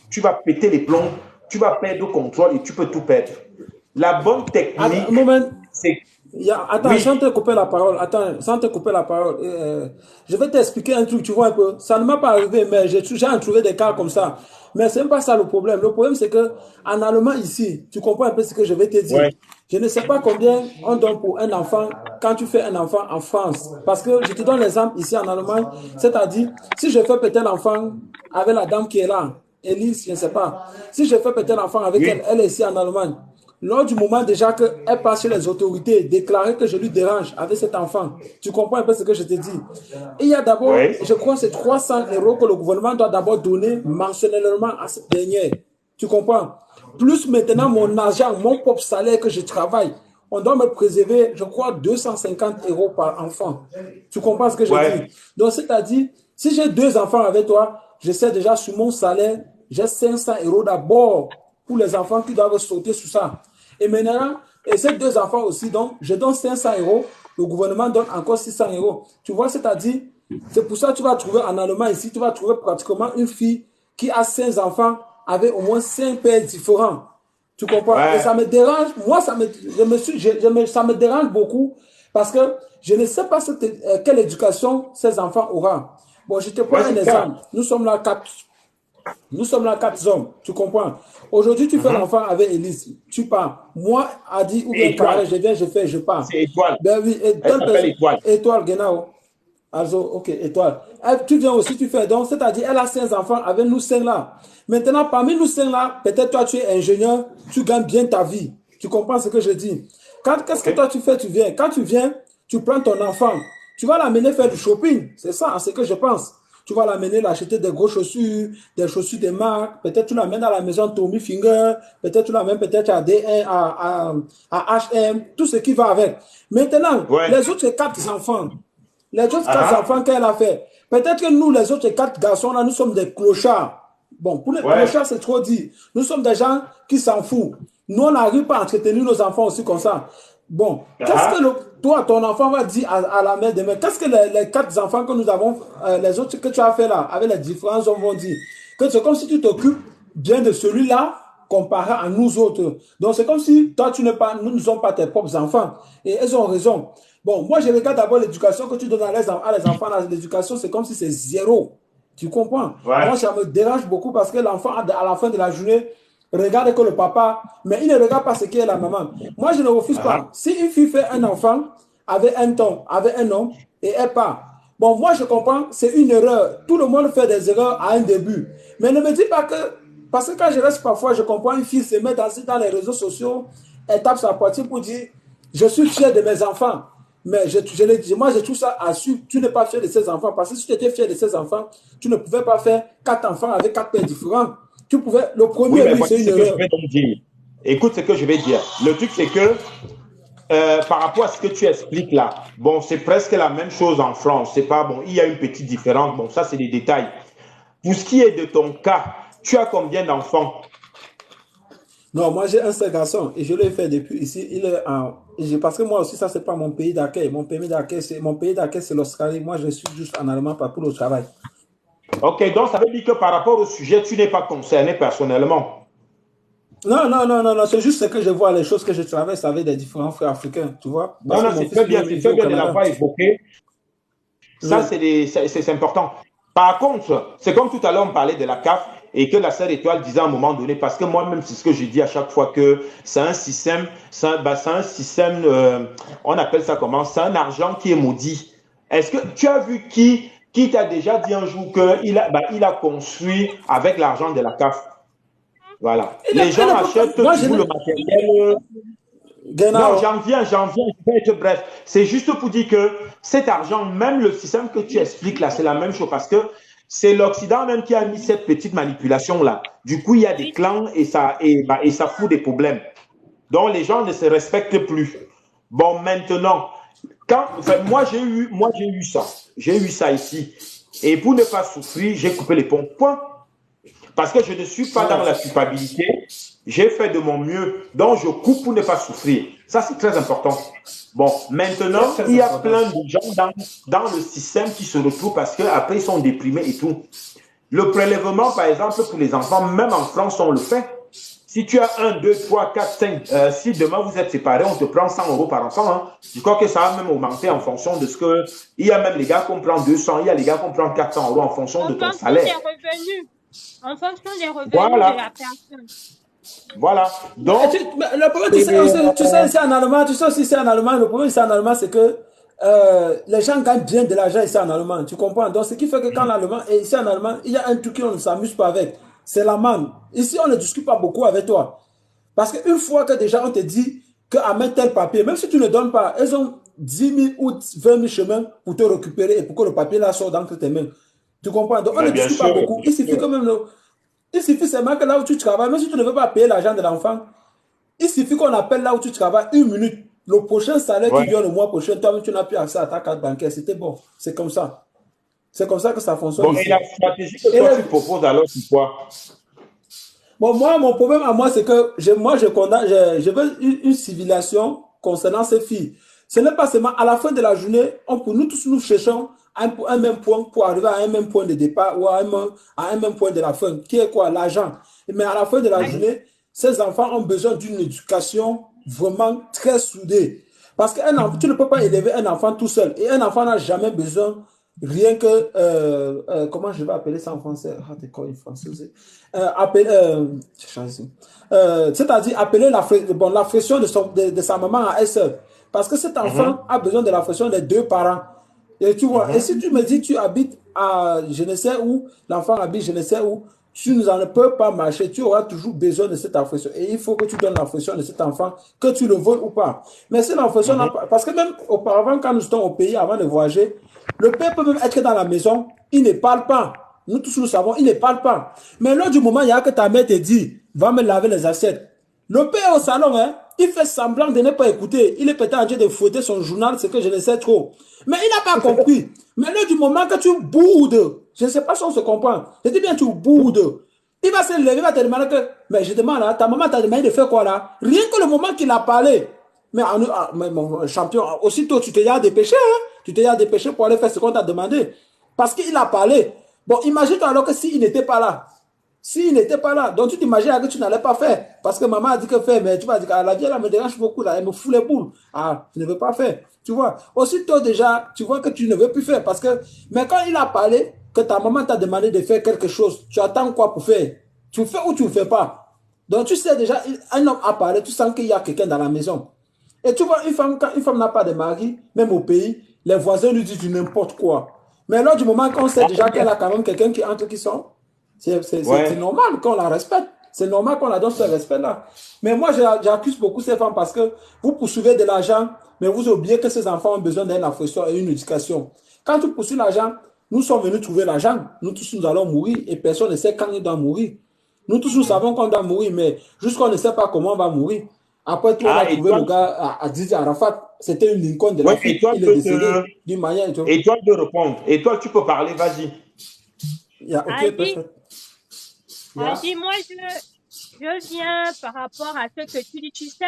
tu vas péter les plombs, tu vas perdre le contrôle et tu peux tout perdre. La bonne technique, c'est... Attends, oui. sans te couper la parole, je vais t'expliquer un truc, tu vois un peu. Ça ne m'a pas arrivé, mais j'ai trouvé des cas comme ça. Mais c'est même pas ça le problème. Le problème, c'est que en allemand ici, tu comprends un peu ce que je vais te dire. Ouais. Je ne sais pas combien on donne pour un enfant quand tu fais un enfant en France. Parce que je te donne l'exemple ici en Allemagne, c'est-à-dire, si je fais peut-être l'enfant avec la dame qui est là, Elise, je ne sais pas. Si je fais peut-être l'enfant avec elle est ici en Allemagne. Lors du moment déjà qu'elle passe chez les autorités, déclarer que je lui dérange avec cet enfant, tu comprends un peu ce que je te dis. Il y a d'abord, je crois, c'est 300 € que le gouvernement doit d'abord donner mensuellement à cette dernière. Tu comprends? Plus maintenant mon argent, mon propre salaire que je travaille, on doit me préserver, je crois, 250 € par enfant. Tu comprends ce que je dis? Donc, c'est-à-dire, si j'ai 2 enfants avec toi, je sais déjà sur mon salaire, j'ai 500 € d'abord pour les enfants qui doivent sauter sur ça. Et maintenant, et ces 2 enfants aussi, donc, je donne 500 €, le gouvernement donne encore 600 €. Tu vois, c'est-à-dire, c'est pour ça que tu vas trouver en Allemagne ici, tu vas trouver pratiquement une fille qui a 5 enfants avec au moins 5 pères différents. Tu comprends? Et ça me dérange, moi, ça me dérange beaucoup parce que je ne sais pas quelle éducation ces enfants auront. Bon, je te prends un exemple. Nous sommes là 4 hommes, tu comprends? Aujourd'hui, tu fais l'enfant avec Elise, tu pars. Moi, Adi, ou bien Carré, je viens, je fais, je pars. C'est Étoile. Ben oui, Étoile, Genau. Also, ok, Étoile. Tu viens aussi, tu fais. Donc, c'est-à-dire, elle a 5 enfants avec nous 5 là. Maintenant, parmi nous 5 là, peut-être toi, tu es ingénieur, tu gagnes bien ta vie. Tu comprends ce que je dis? Qu'est-ce que toi, tu fais? Tu viens. Quand tu viens, tu prends ton enfant. Tu vas l'amener faire du shopping. C'est ça, c'est ce que je pense. Tu vas l'amener l'acheter des grosses chaussures, des chaussures de marque. Peut-être tu l'amènes à la maison Tommy Finger. Peut-être tu l'amènes peut-être à D1, à H&M, tout ce qui va avec. Maintenant, les autres 4 enfants, enfants qu'elle a fait, peut-être que nous, les autres 4 garçons, là, nous sommes des clochards. Bon, pour les clochards, c'est trop dit. Nous sommes des gens qui s'en foutent. Nous, on n'arrive pas à entretenir nos enfants aussi comme ça. Bon, qu'est-ce que toi, ton enfant va dire à la mère demain? Qu'est-ce que les 4 enfants que nous avons, les autres que tu as fait là, avec les différents hommes vont dire? Que c'est comme si tu t'occupes bien de celui-là comparé à nous autres. Donc, c'est comme si toi, nous ne sommes pas tes propres enfants. Et elles ont raison. Bon, moi, je regarde d'abord l'éducation que tu donnes à les enfants. L'éducation, c'est comme si c'est 0. Tu comprends? Moi, ça me dérange beaucoup parce que l'enfant, à la fin de la journée, regarde que le papa, mais il ne regarde pas ce qu'est la maman. Moi, je ne refuse pas. Si une fille fait un enfant avec un homme et elle part, bon, moi, je comprends, c'est une erreur. Tout le monde fait des erreurs à un début. Mais ne me dis pas que, parce que quand je reste parfois, je comprends une fille se met dans les réseaux sociaux, elle tape sa poitrine pour dire, je suis fier de mes enfants. Mais moi, je trouve ça assuré. Tu n'es pas fier de ses enfants. Parce que si tu étais fier de ses enfants, tu ne pouvais pas faire 4 enfants avec 4 pères différents. Tu pouvais, le premier, c'est une erreur. Écoute ce que je vais dire. Le truc, c'est que par rapport à ce que tu expliques là, bon, c'est presque la même chose en France. C'est pas bon, il y a une petite différence. Bon, ça, c'est des détails. Pour ce qui est de ton cas, tu as combien d'enfants? Non, moi, j'ai un seul garçon et je l'ai fait depuis ici. Parce que moi aussi, ça, c'est pas mon pays d'accueil. Mon pays d'accueil, c'est l'Australie. Moi, je suis juste en Allemagne pour le travail. Ok, donc ça veut dire que par rapport au sujet, tu n'es pas concerné personnellement. Non, non, non, non, non, c'est juste ce que je vois, les choses que je traverse avec des différents frères africains, tu vois. Non, Parce que non, mon fils lui-même, c'est il vit très au bien de Canada. l'avoir évoqué. Ça, Oui. c'est important. Par contre, c'est comme tout à l'heure, on parlait de la CAF et que la sœur Étoile disait à un moment donné, parce que moi-même, c'est ce que je dis à chaque fois, que c'est un système, c'est un système, on appelle ça comment? C'est un argent qui est maudit. Est-ce que tu as vu qui t'a déjà dit un jour il a construit avec l'argent de la CAF? Voilà. Les Il gens ne peut pas. achètent Moi, je toujours ne. le matériel. Non, Genau. j'en viens, je vais être bref. C'est juste pour dire que cet argent, même le système que tu expliques là, c'est la même chose parce que c'est l'Occident même qui a mis cette petite manipulation là. Du coup, il y a des Oui, clans et ça fout des problèmes. Donc, les gens ne se respectent plus. Bon, maintenant, moi, j'ai eu ça. J'ai eu ça ici. Et pour ne pas souffrir, j'ai coupé les ponts. Point. Parce que je ne suis pas dans Ouais. la culpabilité. J'ai fait de mon mieux. Donc, je coupe pour ne pas souffrir. Ça, c'est très important. Bon, Très, maintenant, très il y a important. plein de gens dans le système qui se retrouvent parce qu'après, ils sont déprimés et tout. Le prélèvement, par exemple, pour les enfants, même en France, on le fait. Si tu as 1, 2, 3, 4, 5, si demain vous êtes séparés, on te prend 100 euros par enfant. Hein. Je crois que ça va même augmenter en fonction de ce que. Il y a même les gars qui prennent 200, il y a les gars qui prennent 400 euros en fonction en de ton fonction des salaire. revenus. En fonction des revenus de Voilà, la personne. voilà. Mais Donc, le problème, c'est. tu sais, ici en Allemagne, tu sais aussi ici en Allemagne, le problème ici en Allemagne, c'est que les gens gagnent bien de l'argent ici en Allemagne, tu comprends? Donc, ce qui fait que quand l'Allemand est ici en Allemagne, il y a un truc qu'on ne s'amuse pas avec, c'est la manne. Ici, on ne discute pas beaucoup avec toi. Parce qu'une fois que déjà on te dit qu'à mettre tel papier, même si tu ne donnes pas, elles ont 10 000 ou 20 000 chemins pour te récupérer et pour que le papier là sorte d'entre tes mains. Tu comprends? Donc, on ne Mais bien discute pas sûr, beaucoup. bien Il suffit sûr. quand même, il suffit seulement que là où tu travailles, même si tu ne veux pas payer l'argent de l'enfant, il suffit qu'on appelle là où tu travailles 1 minute. Le prochain salaire qui Ouais. vient le mois prochain, toi-même, tu n'as plus accès à ta carte bancaire. C'était bon. C'est comme ça. C'est comme ça que ça fonctionne Bon, et ici. la stratégie que Et toi les, tu proposes alors, c'est quoi? bon, moi, mon problème à moi, c'est que moi, je condamne, je veux une civilisation concernant ces filles. Ce n'est pas seulement à la fin de la journée, pour nous tous, nous cherchons un même point pour arriver à un même point de départ ou à un même point de la fin, qui est quoi? L'argent. Mais à la fin de la Mhm. journée, ces enfants ont besoin d'une éducation vraiment très soudée. Parce que tu ne peux pas élever un enfant tout seul. Et un enfant n'a jamais besoin rien que, comment je vais appeler ça en français? Ah, t'es quoi en français? Appeler, c'est-à-dire appeler bon, l'affection de sa maman à elle seule. Parce que cet Mhm. enfant a besoin de l'affection des deux parents. Et tu vois, et Mhm. si tu me dis tu habites à je ne sais où, l'enfant habite je ne sais où, tu ne peux pas marcher, tu auras toujours besoin de cette affection. Et il faut que tu donnes l'affection de cet enfant, que tu le veuilles ou pas. Mais si l'affection n'a Mhm. pas. Parce que même auparavant, quand nous étions au pays, avant de voyager, le père peut même être dans la maison, il ne parle pas. Nous tous nous savons, il ne parle pas. Mais lors du moment, il y a que ta mère te dit, va me laver les assiettes. Le père au salon, hein, il fait semblant de ne pas écouter. Il est peut-être en train de fouetter son journal, c'est que je ne sais trop. Mais il n'a pas compris. Mais lors du moment que tu boudes, je ne sais pas si on se comprend. Je dis bien tu boudes. Il va se lever, il va te demander que, mais je demande là, ta maman t'a demandé de faire quoi là? Rien que le moment qu'il a parlé. Mais mon champion, aussitôt tu te y as dépêché, hein? Tu te y as dépêché pour aller faire ce qu'on t'a demandé. Parce qu'il a parlé. Bon, imagine-toi alors que s'il n'était pas là. S'il n'était pas là, donc tu t'imagines que tu n'allais pas faire. Parce que maman a dit que faire, mais tu vas dire, ah, la vie, elle me dérange beaucoup, là, elle me fout les boules. Ah, tu ne veux pas faire. Tu vois, aussitôt déjà, tu vois que tu ne veux plus faire. Parce que, mais quand il a parlé, que ta maman t'a demandé de faire quelque chose, tu attends quoi pour faire? Tu fais ou tu ne fais pas? Donc tu sais déjà, un homme a parlé, tu sens qu'il y a quelqu'un dans la maison. Et tu vois, quand une femme n'a pas de mari, même au pays, les voisins lui disent du n'importe quoi. Mais lors du moment qu'on sait déjà qu'elle a quand même quelqu'un qui entre, qui sort, c'est Ouais. normal qu'on la respecte. C'est normal qu'on la donne ce respect-là. Mais moi, j'accuse beaucoup ces femmes parce que vous poursuivez de l'argent, mais vous oubliez que ces enfants ont besoin d'une affection et une éducation. Quand tu poursuis l'argent, nous sommes venus trouver l'argent. Nous tous, nous allons mourir et personne ne sait quand il doit mourir. Nous tous, nous savons qu'on doit mourir, mais jusqu'on ne sait pas comment on va mourir. Après tout, on a Ah, trouvé le gars à Didier Arafat. C'était une Lincoln de ouais, l'Afrique. Il est décédé d'une manière et tout. Étoile peut répondre. Étoile, tu peux parler, vas-y. Yeah, ok, Adi, perfect. Yeah. Adi, moi, je viens par rapport à ce que tu dis. Tu sais,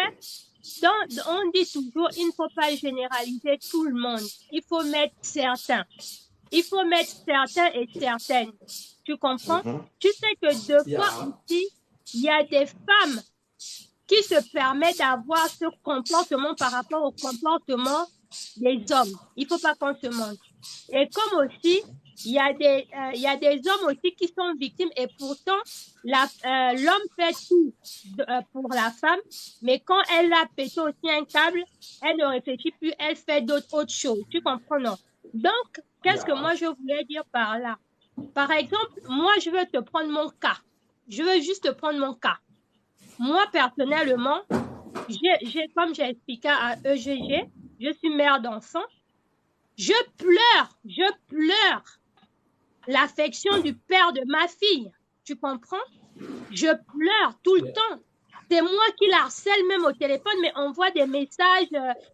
on dit toujours, il ne faut pas généraliser tout le monde. Il faut mettre certains. Il faut mettre certains et certaines. Tu comprends? Mhm. Tu sais que deux fois Yeah. aussi, il y a des femmes qui se permet d'avoir ce comportement par rapport au comportement des hommes. Il ne faut pas qu'on se mente. Et comme aussi, il y a des hommes aussi qui sont victimes et pourtant, l'homme fait tout pour la femme, mais quand elle a pété aussi un câble, elle ne réfléchit plus, elle fait autres choses. Tu comprends, non? Donc, qu'est-ce que moi je voulais dire par là? Par exemple, moi, je veux te prendre mon cas. Je veux juste te prendre mon cas. Moi, personnellement, comme j'ai expliqué à EGG, je suis mère d'enfant. Je pleure l'affection du père de ma fille. Tu comprends? Je pleure tout le temps. C'est moi qui la harcèle même au téléphone, mais on envoie des messages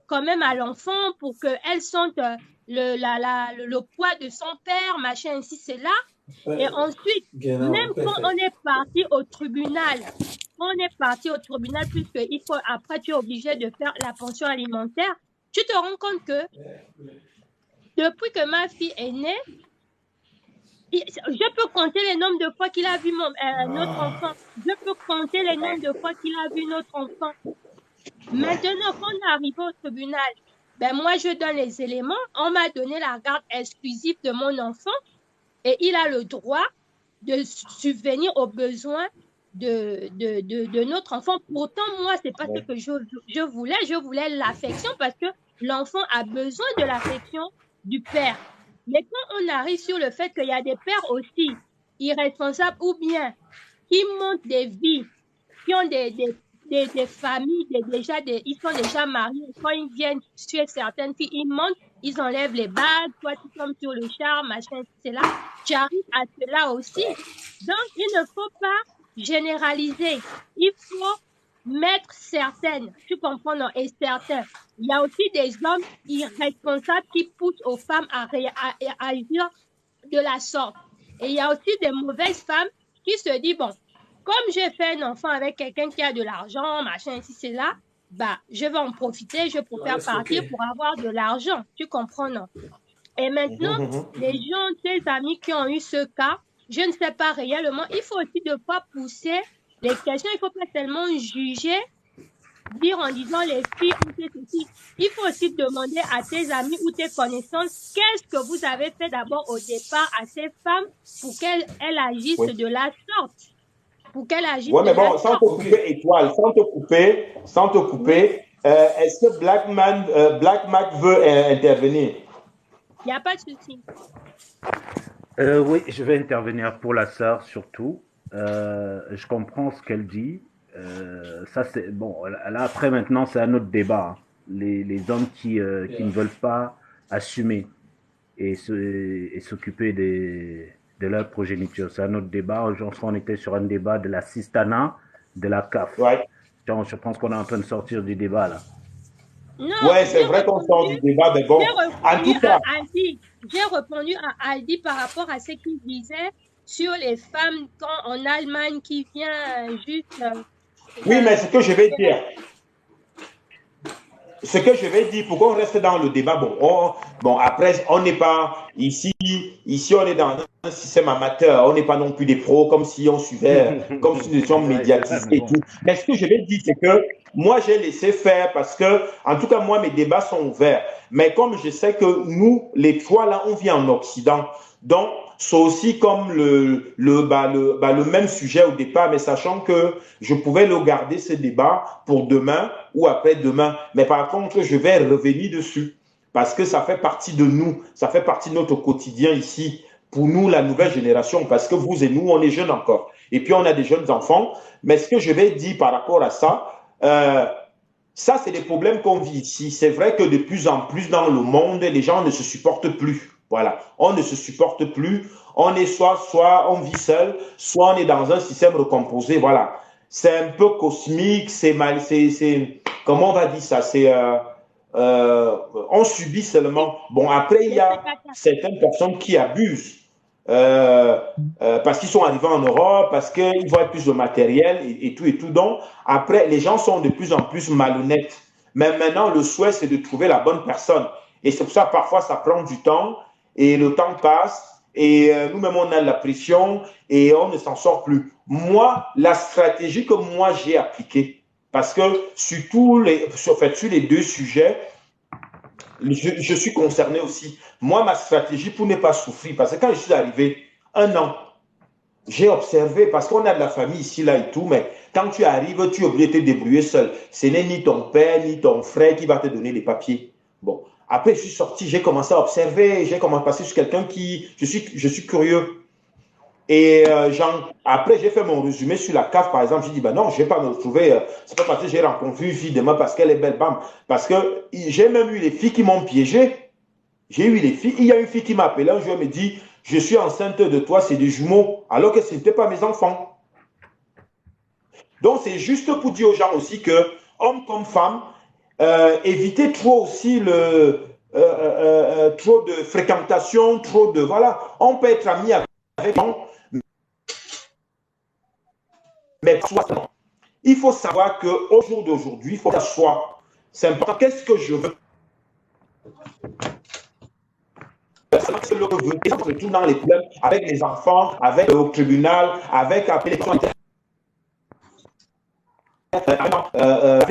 quand même à l'enfant pour qu'elle sente le poids de son père, machin, ainsi, c'est là. Et ensuite, même quand on est parti au tribunal, puisque après tu es obligé de faire la pension alimentaire, tu te rends compte que depuis que ma fille est née, je peux compter les nombres de fois qu'il a vu notre enfant. Je peux compter les nombres de fois qu'il a vu notre enfant. Maintenant, quand on est arrivé au tribunal, ben moi, je donne les éléments. On m'a donné la garde exclusive de mon enfant et il a le droit de subvenir aux besoins de notre enfant. Pourtant, moi, c'est pas ce que je voulais. Je voulais l'affection parce que l'enfant a besoin de l'affection du père. Mais quand on arrive sur le fait qu'il y a des pères aussi irresponsables ou bien qui montent des vies, qui ont des familles, ils sont déjà mariés. Quand ils viennent chez certaines filles, ils montent, ils enlèvent les bagues, toi tu tombes sur le char, machin, c'est là. Tu arrives à cela aussi. Donc, il ne faut pas généraliser. Il faut mettre certaines, tu comprends, non, et certains. Il y a aussi des hommes irresponsables qui poussent aux femmes à agir de la sorte. Et il y a aussi des mauvaises femmes qui se disent, bon, comme j'ai fait un enfant avec quelqu'un qui a de l'argent, machin, ici, c'est là, bah, je vais en profiter, je préfère partir pour avoir de l'argent. Tu comprends, non? Et maintenant, les gens, tes amis qui ont eu ce cas, je ne sais pas réellement, il faut aussi de fois pousser les questions, il ne faut pas tellement juger, dire en disant les filles ou ceci. Il faut aussi demander à tes amis ou tes connaissances qu'est-ce que vous avez fait d'abord au départ à ces femmes pour qu'elles agissent de la sorte. Pour qu'elles agissent de la sorte. Oui, mais bon, sans te couper, Étoile, sans te couper, est-ce que Black Mac veut intervenir? Il n'y a pas de souci. Oui, je vais intervenir pour la sœur surtout. Je comprends ce qu'elle dit. Ça c'est bon. Là après maintenant c'est un autre débat. Hein. Les hommes qui ne veulent pas assumer et s'occuper de leur progéniture, c'est un autre débat. Aujourd'hui on était sur un débat de la Sistana, de la CAF. Ouais. Donc, je pense qu'on est en train de sortir du débat là. Ouais, c'est vrai qu'on sort du débat, mais bon. En tout cas, j'ai répondu à Aldi par rapport à ce qu'il disait sur les femmes en Allemagne qui vient juste. Oui, mais ce que je vais dire, pourquoi on reste dans le débat, bon après, on n'est pas ici on est dans un système amateur, on n'est pas non plus des pros, comme si on suivait, comme si nous étions médiatisés et tout. Mais ce que je vais dire, c'est que moi, j'ai laissé faire parce que, en tout cas, moi, mes débats sont ouverts. Mais comme je sais que nous, les trois, là, on vit en Occident, donc, c'est aussi comme le même sujet au départ, mais sachant que je pouvais le garder, ce débat, pour demain ou après-demain. Mais par contre, je vais revenir dessus parce que ça fait partie de nous, ça fait partie de notre quotidien ici, pour nous, la nouvelle génération, parce que vous et nous, on est jeunes encore. Et puis, on a des jeunes enfants. Mais ce que je vais dire par rapport à ça, ça, c'est des problèmes qu'on vit ici. C'est vrai que de plus en plus dans le monde, les gens ne se supportent plus. Voilà, on ne se supporte plus. On est soit on vit seul, soit on est dans un système recomposé. Voilà, c'est un peu cosmique, c'est mal, c'est comment on va dire ça, c'est on subit seulement. Bon, après il y a certaines personnes qui abusent parce qu'ils sont arrivés en Europe, parce qu'ils voient plus de matériel et tout et tout. Donc après, les gens sont de plus en plus malhonnêtes. Mais maintenant, le souhait c'est de trouver la bonne personne. Et c'est pour ça parfois ça prend du temps. Et le temps passe, et nous-mêmes, on a la pression, et on ne s'en sort plus. Moi, la stratégie que moi, j'ai appliquée, Parce que sur les deux sujets, je suis concerné aussi. Moi, ma stratégie pour ne pas souffrir, parce que quand je suis arrivé, 1 an, j'ai observé, parce qu'on a de la famille ici, là et tout, mais quand tu arrives, tu es obligé de te débrouiller seul. Ce n'est ni ton père, ni ton frère qui va te donner les papiers. Bon, après, je suis sorti, j'ai commencé à observer, j'ai commencé à passer sur quelqu'un qui... Je suis curieux. Et après, j'ai fait mon résumé sur la CAF, par exemple. J'ai dit, ben non, je ne vais pas me retrouver. C'est pas parce que j'ai rencontré une fille demain parce qu'elle est belle, bam. Parce que j'ai même eu les filles qui m'ont piégé. J'ai eu les filles. Il y a une fille qui m'a appelé un jour, elle me dit, je suis enceinte de toi, c'est des jumeaux, alors que ce n'était pas mes enfants. Donc, c'est juste pour dire aux gens aussi que, hommes comme femmes, évitez trop aussi trop de fréquentation, trop de... Voilà, on peut être ami avec gens, mais il faut savoir qu'au jour d'aujourd'hui, il faut s'asseoir. C'est important. Qu'est-ce que je veux? Surtout dans les problèmes avec les enfants, avec le tribunal, avec appeler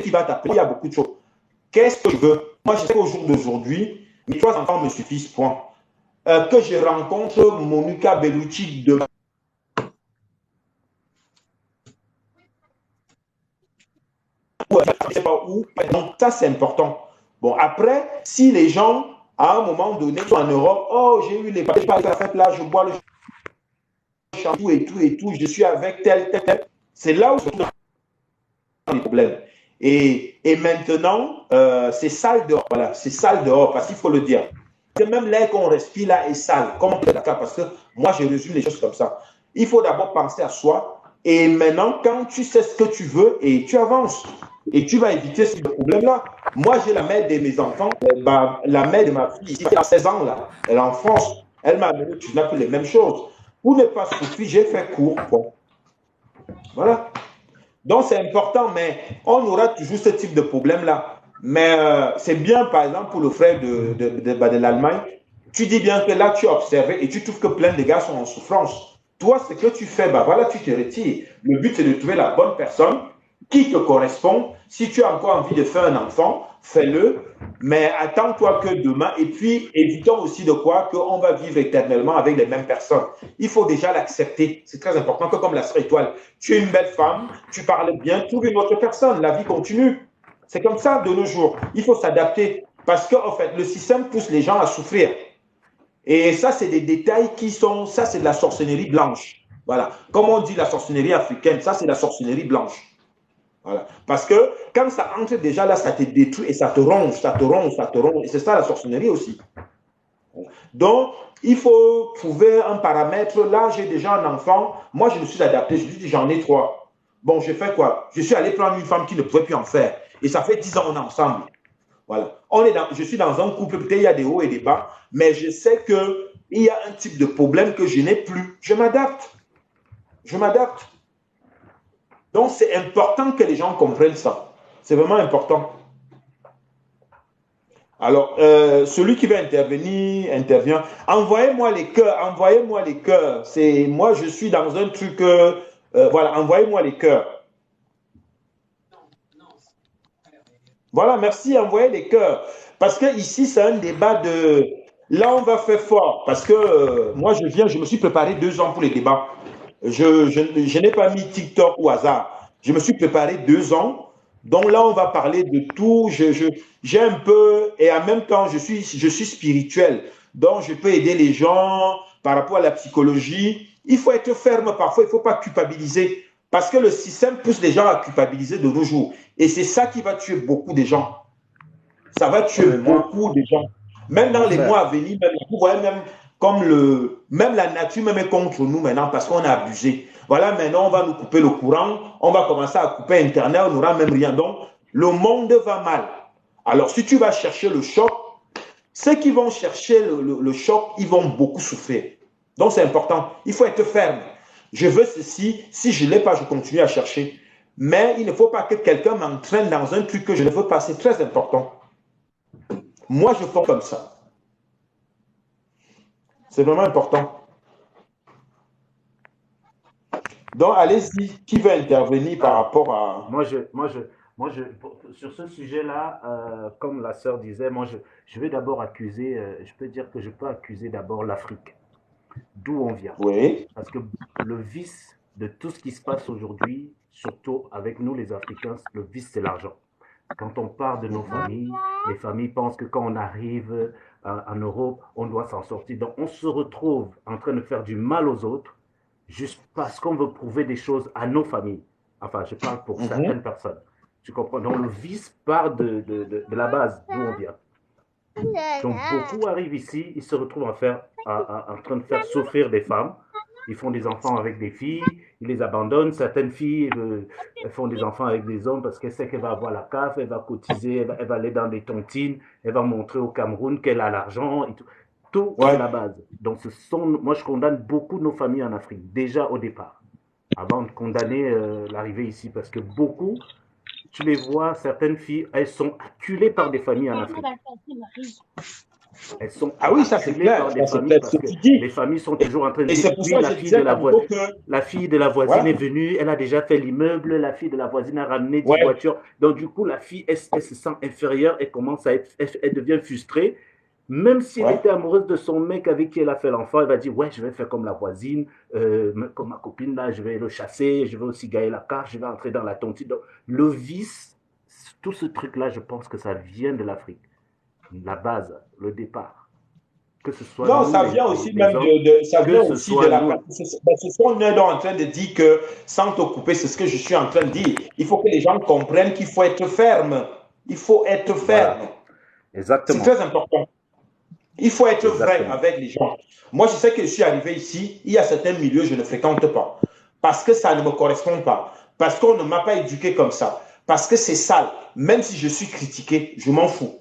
qui va t'appeler, il y a beaucoup de choses. Qu'est-ce que je veux? Moi, je sais qu'au jour d'aujourd'hui, mes 3 enfants me suffisent, point. Que je rencontre Monica Bellucci de je sais pas où. Donc, ça, c'est important. Bon, après, si les gens, à un moment donné, sont en Europe, oh, j'ai eu les papiers, la fête là, je bois le shampoo et tout, je suis avec tel. C'est là où se trouvent les problèmes. Et maintenant, c'est sale dehors. Voilà, c'est sale dehors, parce qu'il faut le dire. Même l'air qu'on respire là est sale. Comment on peut d'accord? Parce que moi, je résume les choses comme ça. Il faut d'abord penser à soi. Et maintenant, quand tu sais ce que tu veux, et tu avances. Et tu vas éviter ce problème-là. Moi, j'ai la mère de mes enfants, la mère de ma fille, ici, elle a 16 ans, là. Elle est en France. Elle m'a amené, tu n'as plus les mêmes choses. Pour ne pas souffrir, j'ai fait court. Bon. Voilà. Donc, c'est important, mais on aura toujours ce type de problème-là. Mais c'est bien, par exemple, pour le frère de l'Allemagne, tu dis bien que là, tu as observé et tu trouves que plein de gars sont en souffrance. Toi, ce que tu fais, voilà, tu te retires. Le but, c'est de trouver la bonne personne qui te correspond. Si tu as encore envie de faire un enfant, fais-le, mais attends-toi que demain, et puis évitons aussi de quoi qu'on va vivre éternellement avec les mêmes personnes. Il faut déjà l'accepter. C'est très important que comme la sœur Étoile, tu es une belle femme, tu parles bien, trouve une autre personne, la vie continue. C'est comme ça de nos jours. Il faut s'adapter parce que, en fait, le système pousse les gens à souffrir. Et ça, c'est des détails ça, c'est de la sorcellerie blanche. Voilà. Comme on dit la sorcellerie africaine, ça, c'est la sorcellerie blanche. Voilà. Parce que quand ça entre déjà là, ça te détruit et ça te ronge, ça te ronge, ça te ronge. Et c'est ça la sorcellerie aussi. Donc, il faut trouver un paramètre. Là, j'ai déjà un enfant. Moi, je me suis adapté. Je lui dis, j'en ai 3. Bon, j'ai fait quoi? Je suis allé prendre une femme qui ne pouvait plus en faire. Et ça fait 10 ans qu'on est ensemble. Voilà. Je suis dans un couple, peut-être il y a des hauts et des bas, mais je sais qu'il y a un type de problème que je n'ai plus. Je m'adapte. Je m'adapte. Donc, c'est important que les gens comprennent ça. C'est vraiment important. Alors, celui qui veut intervenir, intervient. Envoyez-moi les cœurs, envoyez-moi les cœurs. Moi, je suis dans un truc, voilà, envoyez-moi les cœurs. Voilà, merci, envoyez les cœurs. Parce que ici, c'est un débat de... Là, on va faire fort. Parce que moi, je me suis préparé 2 ans pour les débats. Je n'ai pas mis TikTok au hasard. Je me suis préparé 2 ans. Donc là, on va parler de tout. J'ai un peu, et en même temps, je suis spirituel. Donc, je peux aider les gens par rapport à la psychologie. Il faut être ferme parfois, il ne faut pas culpabiliser. Parce que le système pousse les gens à culpabiliser de nos jours. Et c'est ça qui va tuer beaucoup de gens. Ça va tuer beaucoup de gens. Même dans les mois à venir, vous voyez, même la nature même est contre nous maintenant parce qu'on a abusé. Voilà, maintenant on va nous couper le courant, on va commencer à couper Internet, on n'aura même rien. Donc, le monde va mal. Alors, si tu vas chercher le choc, ceux qui vont chercher le choc, ils vont beaucoup souffrir. Donc, c'est important. Il faut être ferme. Je veux ceci, si je ne l'ai pas, je continue à chercher. Mais il ne faut pas que quelqu'un m'entraîne dans un truc que je ne veux pas. C'est très important. Moi, je fais comme ça. C'est vraiment important. Donc, allez-y. Qui veut intervenir par rapport à... Moi, Moi, sur ce sujet-là, comme la sœur disait, moi, je vais d'abord accuser, je peux dire que je peux accuser d'abord l'Afrique, d'où on vient. Oui. Parce que le vice de tout ce qui se passe aujourd'hui, surtout avec nous les Africains, le vice, c'est l'argent. Quand on part de nos familles, les familles pensent que quand on arrive en Europe, on doit s'en sortir. Donc, on se retrouve en train de faire du mal aux autres juste parce qu'on veut prouver des choses à nos familles. Enfin, je parle pour certaines personnes. Tu comprends? Donc, le vice part de la base d'où on vient. Donc, beaucoup arrivent ici, ils se retrouvent en train de faire souffrir des femmes. Ils font des enfants avec des filles, ils les abandonnent. Certaines filles elles font des enfants avec des hommes parce qu'elle sait qu'elle va avoir la CAF, elle va cotiser, elle va aller dans des tontines, elle va montrer au Cameroun qu'elle a l'argent. Et tout tout Ouais. est la base. Donc, moi, je condamne beaucoup nos familles en Afrique, déjà au départ, avant de condamner l'arrivée ici, parce que beaucoup, tu les vois, certaines filles, elles sont acculées par des familles en Afrique. Elles sont Ah oui, ça c'est acculées clair. par des Ça, c'est familles clair parce ce que que tu dis. les familles sont toujours en train de Et dire c'est pour oui, ça que la je fille disais de la, tantôt que. la fille de la voisine Voilà. est venue, elle a déjà fait l'immeuble, la fille de la voisine a ramené 10 Ouais. voitures. Donc, du coup, la fille, elle se sent inférieure, elle commence à être, elle devient frustrée. Même si elle Ouais. était amoureuse de son mec avec qui elle a fait l'enfant, elle va dire ouais, je vais faire comme la voisine, comme ma copine là, je vais le chasser, je vais aussi gagner la carte, je vais entrer dans la tontine. Donc, le vice, tout ce truc-là, je pense que ça vient de l'Afrique. La base, le départ. Que ce soit Non, nous, ça vient aussi les même hommes, ça que vient ce aussi de soit la nous. partie. C'est ce qu'on est en train de dire que, sans te couper, c'est ce que je suis en train de dire. Il faut que les gens comprennent qu'il faut être ferme. Il faut être ferme. Voilà. C'est Exactement. très important. Il faut être vrai Exactement. avec les gens. Moi, je sais que je suis arrivé ici, il y a certains milieux que je ne fréquente pas. Parce que ça ne me correspond pas. Parce qu'on ne m'a pas éduqué comme ça. Parce que c'est sale. Même si je suis critiqué, je m'en fous.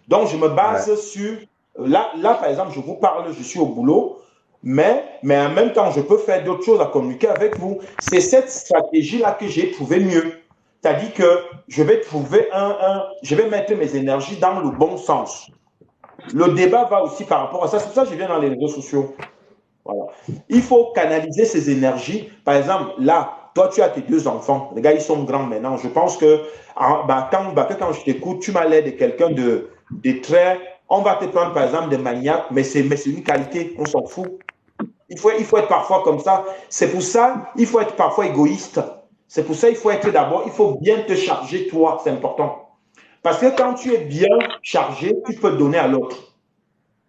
Donc, je me base Ouais. sur. Là, par exemple, je vous parle, je suis au boulot, mais en même temps, je peux faire d'autres choses à communiquer avec vous. C'est cette stratégie-là que j'ai trouvé mieux. C'est-à-dire que je vais trouver je vais mettre mes énergies dans le bon sens. Le débat va aussi par rapport à ça. C'est pour ça que je viens dans les réseaux sociaux. Voilà. Il faut canaliser ces énergies. Par exemple, là, toi, tu as tes 2 enfants. Les gars, ils sont grands maintenant. Je pense que quand je t'écoute, tu m'as l'air de quelqu'un de très. On va te prendre, par exemple, de maniaque, mais c'est une qualité. On s'en fout. Il faut être parfois comme ça. C'est pour ça, il faut être parfois égoïste. C'est pour ça, il faut être d'abord, il faut bien te charger, toi. C'est important. Parce que quand tu es bien chargé, tu peux donner à l'autre.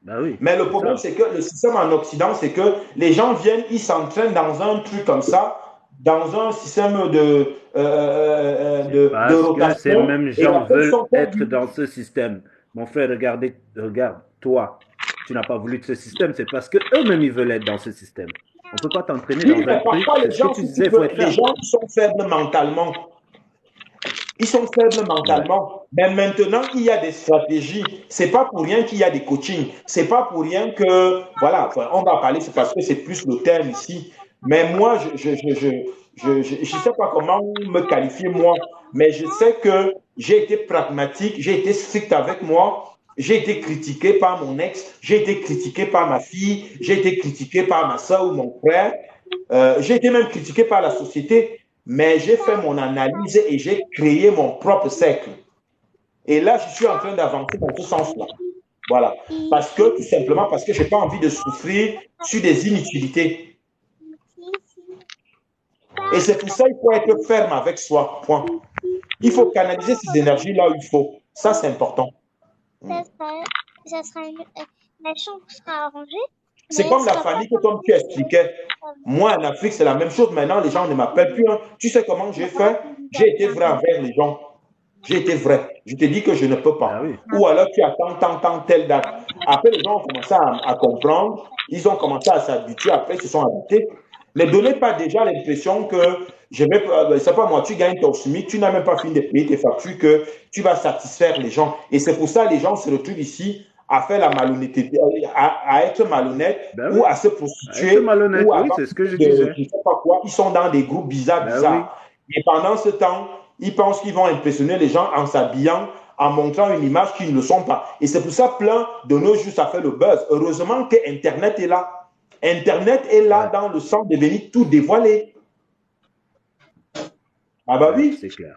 Bah oui, Mais le problème, c'est que le système en Occident, c'est que les gens viennent, ils s'entraînent dans un truc comme ça, dans un système de parce que ces rotation. mêmes Et gens après, ils veulent sont être perdus. dans ce système. Mon frère, regarde, toi, tu n'as pas voulu de ce système, c'est parce que eux-mêmes ils veulent être dans ce système. On ne peut pas t'entraîner Oui, dans mais un truc, parfois, c'est les ce que gens, tu disais, il faut être les ferme. gens sont faibles mentalement. Ils sont faibles Ouais. mentalement. Mais maintenant, il y a des stratégies. C'est pas pour rien qu'il y a des coachings. C'est pas pour rien que, voilà, enfin, on va parler, c'est parce que c'est plus le terme ici. Mais moi, je sais pas comment me qualifier moi, mais je sais que j'ai été pragmatique, j'ai été strict avec moi. J'ai été critiqué par mon ex, j'ai été critiqué par ma fille, j'ai été critiqué par ma soeur ou mon frère. J'ai été même critiqué par la société, mais j'ai fait mon analyse et j'ai créé mon propre cercle. Et là, je suis en train d'avancer dans ce sens-là. Voilà. Parce que, tout simplement, parce que je n'ai pas envie de souffrir sur des inutilités. Et c'est pour ça qu'il faut être ferme avec soi. Point. Il faut canaliser ces énergies là où il faut. Ça, c'est important. La chambre sera arrangée. C'est comme la famille que comme tu expliquais. Moi, en Afrique, c'est la même chose. Maintenant, les gens ne m'appellent plus. Hein. Tu sais comment j'ai fait? J'ai été vrai envers les gens. J'ai été vrai. Je te dis que je ne peux pas. Ah oui. Ou alors tu attends, telle date. Après, les gens ont commencé à comprendre. Ils ont commencé à s'habituer. Après, ils se sont habitués. Ne donnez pas déjà l'impression que je vais, c'est pas moi, tu gagnes ton SMIC, tu n'as même pas fini de payer tes factures, que tu vas satisfaire les gens. Et c'est pour ça que les gens se retrouvent ici à faire la malhonnêteté, à être malhonnête Ben ou oui. à se Être prostituer malhonnête, ou à oui, c'est ce que je de disais. je sais pas quoi. Ils sont dans des groupes bizarres. Ben Et pendant ce temps, ils pensent qu'ils vont impressionner les gens en s'habillant, en montrant une image qu'ils ne le sont pas. Et c'est pour ça plein de nos jours, ça fait le buzz. Heureusement que Internet est là. Internet est là dans le sens de venir tout dévoiler. Ah bah oui. oui. C'est clair.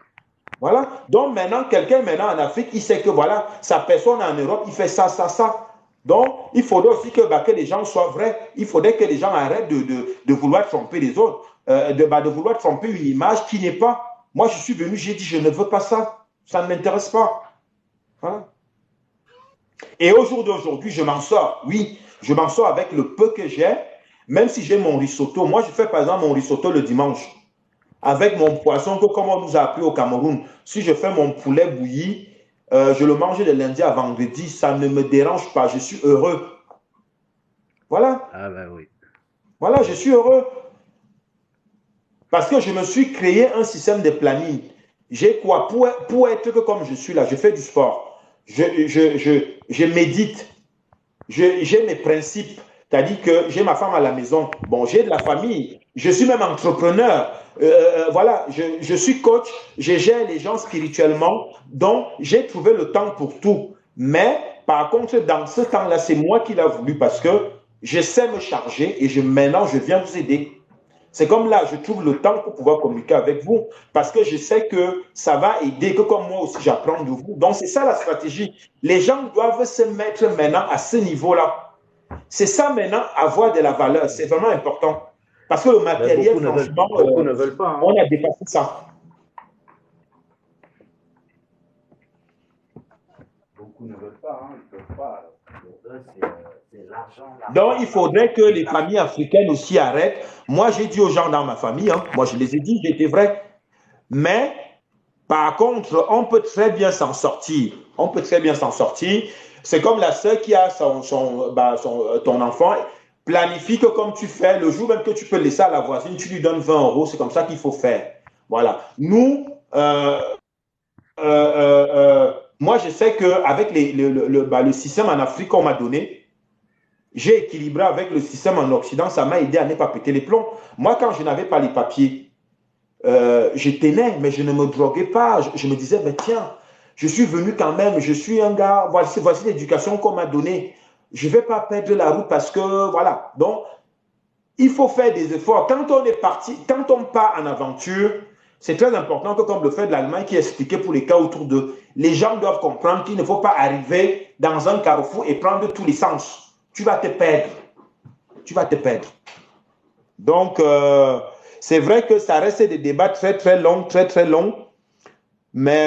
Voilà. Donc maintenant, quelqu'un maintenant en Afrique, il sait que voilà, sa personne en Europe, il fait ça, ça, ça. Donc, il faudrait aussi que les gens soient vrais. Il faudrait que les gens arrêtent de vouloir tromper les autres, de vouloir tromper une image qui n'est pas. Moi, je suis venu, j'ai dit, je ne veux pas ça. Ça ne m'intéresse pas. Voilà. Et au jour d'aujourd'hui, je m'en sors. Oui, je m'en sors avec le peu que j'ai, même si j'ai mon risotto. Moi, je fais par exemple mon risotto le dimanche avec mon poisson, que comme on nous a appris au Cameroun, si je fais mon poulet bouilli, je le mange de lundi à vendredi, ça ne me dérange pas, je suis heureux. Voilà, Ah ben oui. voilà, je suis heureux. Parce que je me suis créé un système de planning. J'ai quoi pour être que comme je suis là, je fais du sport, je médite, j'ai mes principes. C'est-à-dire que j'ai ma femme à la maison. Bon, j'ai de la famille. Je suis même entrepreneur. Voilà, je suis coach. Je gère les gens spirituellement. Donc, j'ai trouvé le temps pour tout. Mais, par contre, dans ce temps-là, c'est moi qui l'ai voulu parce que je sais me charger et maintenant, je viens vous aider. C'est comme là, je trouve le temps pour pouvoir communiquer avec vous parce que je sais que ça va aider, que comme moi aussi, j'apprends de vous. Donc, c'est ça la stratégie. Les gens doivent se mettre maintenant à ce niveau-là. C'est ça maintenant, avoir de la valeur. C'est vraiment important. Parce que le Mais matériel, franchement, beaucoup ne veulent pas. Hein. on a dépassé ça. Beaucoup ne veulent pas. Hein. Ils ne peuvent pas. Pour eux, c'est l'argent. Donc, il faudrait que les familles africaines aussi arrêtent. Moi, j'ai dit aux gens dans ma famille, hein, moi, je les ai dit, j'étais vrai. Mais, par contre, on peut très bien s'en sortir. On peut très bien s'en sortir. C'est comme la sœur qui a ton enfant. Planifie que comme tu fais, le jour même que tu peux laisser à la voisine, tu lui donnes 20 euros. C'est comme ça qu'il faut faire. Voilà. Nous, moi, je sais qu'avec le système en Afrique qu'on m'a donné, j'ai équilibré avec le système en Occident. Ça m'a aidé à ne pas péter les plombs. Moi, quand je n'avais pas les papiers, je tenais, mais je ne me droguais pas. Je me disais, ben tiens, je suis venu quand même, je suis un gars, voici l'éducation qu'on m'a donnée. Je ne vais pas perdre la route parce que, voilà. Donc, il faut faire des efforts. Quand on est parti, quand on part en aventure, c'est très important que, comme le fait de l'Allemagne qui expliquait pour les cas autour d'eux, les gens doivent comprendre qu'il ne faut pas arriver dans un carrefour et prendre tous les sens. Tu vas te perdre. Tu vas te perdre. Donc, c'est vrai que ça reste des débats très, très longs, très, très longs. Mais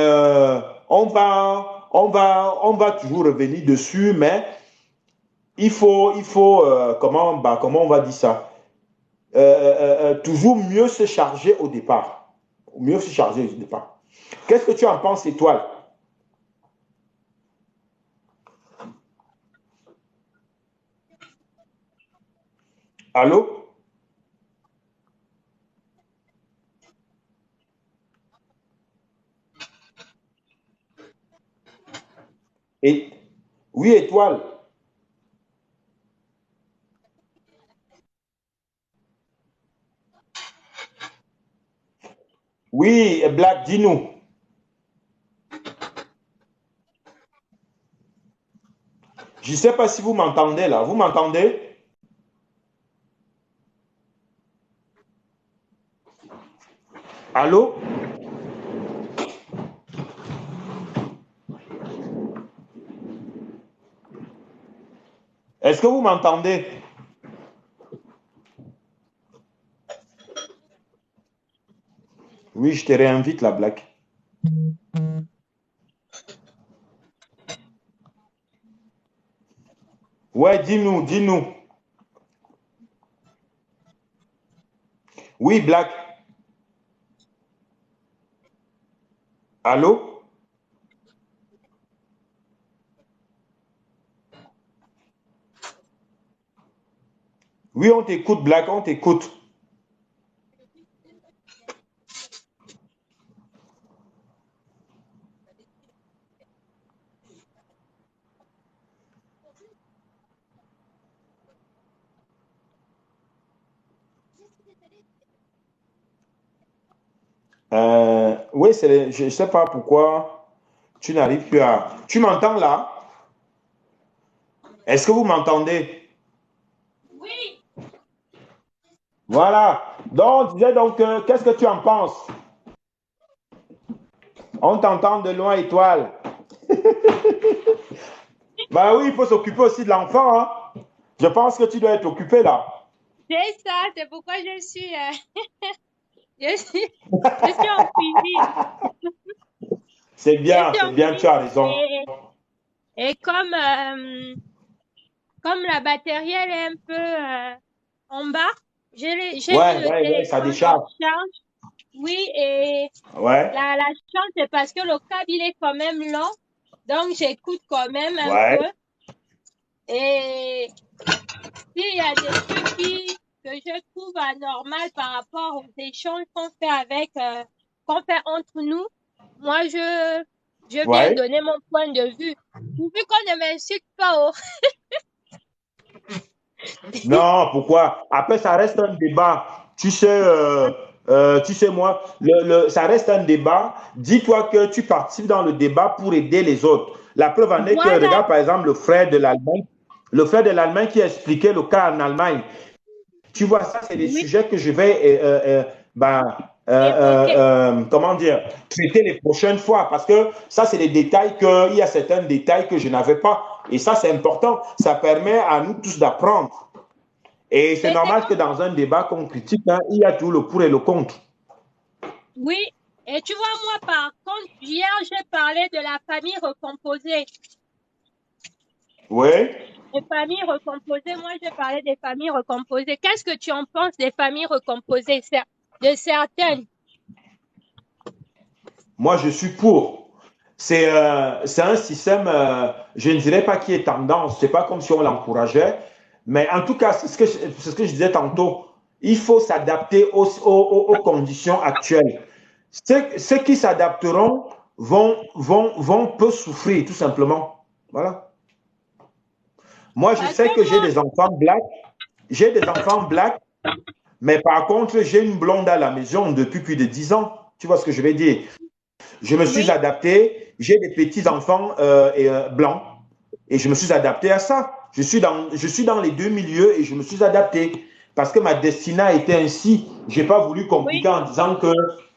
on va toujours revenir dessus. Mais il faut comment on va dire ça? Toujours mieux se charger au départ. Mieux se charger au départ. Qu'est-ce que tu en penses, Étoile? Allô? Et, oui, Étoile. Oui, Black, dis-nous. Je ne sais pas si vous m'entendez là. Vous m'entendez? Allô? Est-ce que vous m'entendez? Oui, je te réinvite la Black. Ouais, dis-nous, dis-nous. Oui, Black. Allô? Oui, on t'écoute, Black, on t'écoute. Oui, je ne sais pas pourquoi tu n'arrives plus à... Tu m'entends là? Est-ce que vous m'entendez? Voilà. Donc, on disait donc, qu'est-ce que tu en penses? On t'entend de loin, Étoile. Bah oui, il faut s'occuper aussi de l'enfant, hein. Je pense que tu dois être occupé là. C'est ça, c'est pourquoi je suis en cuisine. C'est Je suis en bien, tu as cuisine raison. et comme la batterie elle est un peu en bas, j'ai mis le Ouais, ça téléphone en décharge. charge. Oui, et Ouais, la chance, c'est parce que le câble, il est quand même long. Donc, j'écoute quand même un ouais. peu. Et s'il y a des trucs que je trouve anormal par rapport aux échanges qu'on fait entre nous, moi, je viens Ouais. donner mon point de vue. Pourvu qu'on ne m'insulte pas. Oh. Non, pourquoi? Après, ça reste un débat. Tu sais moi, ça reste un débat. Dis-toi que tu participes dans le débat pour aider les autres. La preuve en est que, Voilà. regarde par exemple le frère de l'Allemagne qui a expliqué le cas en Allemagne. Tu vois, ça, c'est des Oui, sujets que je vais, évoquer. comment dire, traiter les prochaines fois. Parce que ça, c'est des détails il y a certains détails que je n'avais pas. Et ça, c'est important. Ça permet à nous tous d'apprendre. Et c'est Et c'est normal que comme, dans un débat qu'on critique, hein, il y a tout le pour et le contre. oui. Et tu vois, moi, par contre, hier, j'ai parlé de la famille recomposée. Oui. Les familles recomposées, moi, j'ai parlé des familles recomposées. Qu'est-ce que tu en penses des familles recomposées, de certaines? Moi, je suis pour. C'est un système, je ne dirais pas qui est tendance, c'est pas comme si on l'encourageait, mais en tout cas, c'est ce que je disais tantôt, il faut s'adapter aux conditions actuelles. Ceux qui s'adapteront vont peu souffrir, tout simplement. Voilà. Moi, je Parce sais que que moi, j'ai des enfants blacks, mais par contre, j'ai une blonde à la maison depuis plus de 10 ans. Tu vois ce que je vais dire? Je me suis oui, adapté. J'ai des petits-enfants blancs et je me suis adapté à ça. Je suis dans les deux milieux et je me suis adapté parce que ma destinée a été ainsi. Je n'ai pas voulu oui, compliquer en disant que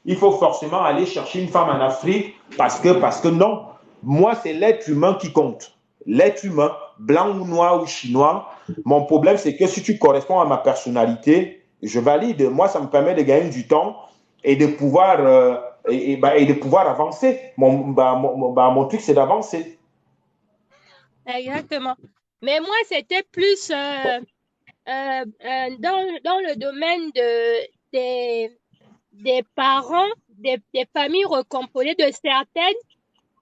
il faut forcément aller chercher une femme en Afrique parce que non. Moi, c'est l'être humain qui compte. L'être humain, blanc ou noir ou chinois. Mon problème, c'est que si tu corresponds à ma personnalité, je valide. Moi, ça me permet de gagner du temps et de pouvoir et de pouvoir avancer. Mon truc, c'est d'avancer. exactement. Mais moi, c'était plus dans le domaine des parents, des familles recomposées de certaines.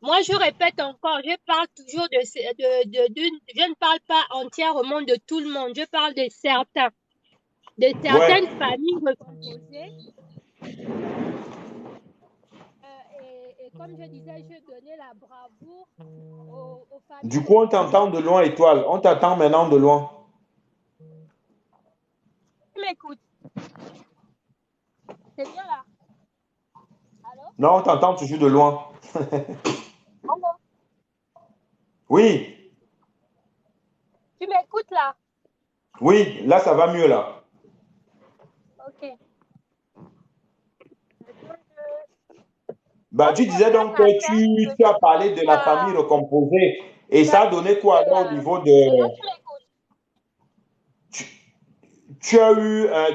Moi, je répète encore, je parle toujours je ne parle pas entièrement de tout le monde, je parle de Ouais. certaines familles recomposées. Et comme je disais, je donnais la bravoure aux Du familles coup, on t'entend recomposées. de loin, Étoile. On t'entend maintenant de loin. Tu m'écoutes, c'est bien là. Allô? Non, on t'entend toujours de loin. Allô? Oui, Tu m'écoutes là? oui, là, ça va mieux, là. Ok. Bah, Comme tu je disais viens donc que d'à peine, tu je as parlé de suis la famille recomposée. Et ça a donné quoi alors au niveau Allô, de... tu m'écoutes? Tu,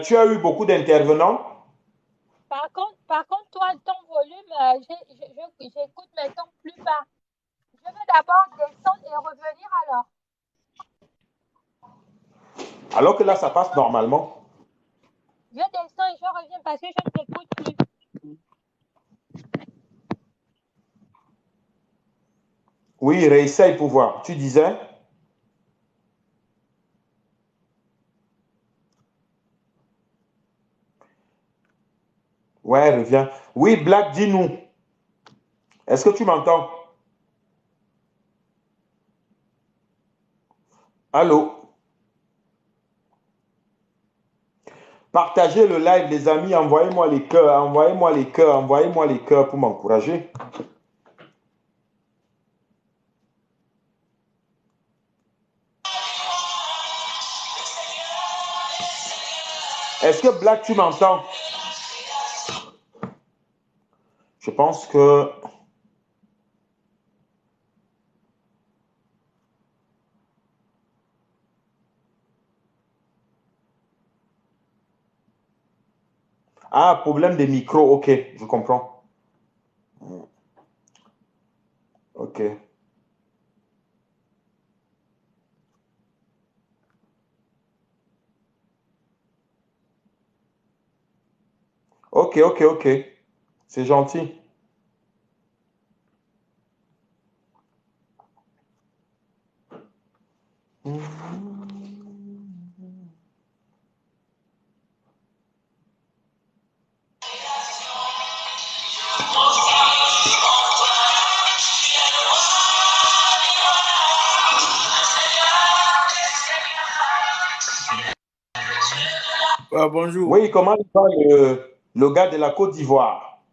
tu as eu beaucoup d'intervenants? Par contre, toi, ton volume, j'écoute mes tons plus bas. Je vais d'abord descendre et revenir alors. Alors que Je là, ça passe descends, normalement. je descends et je reviens parce que je ne t'écoute plus. Oui, réessaye pour voir. Tu disais? Ouais, reviens. Oui, Black, dis-nous. Est-ce que tu m'entends? Allô? Partagez le live, les amis. Envoyez-moi les cœurs, envoyez-moi les cœurs, envoyez-moi les cœurs pour m'encourager. Est-ce que Black, tu m'entends? Je pense que Ah, problème de micro, ok, je comprends. Ok. Ok, ok, ok. C'est gentil. Bonjour. Oui, comment il va le gars de la Côte d'Ivoire?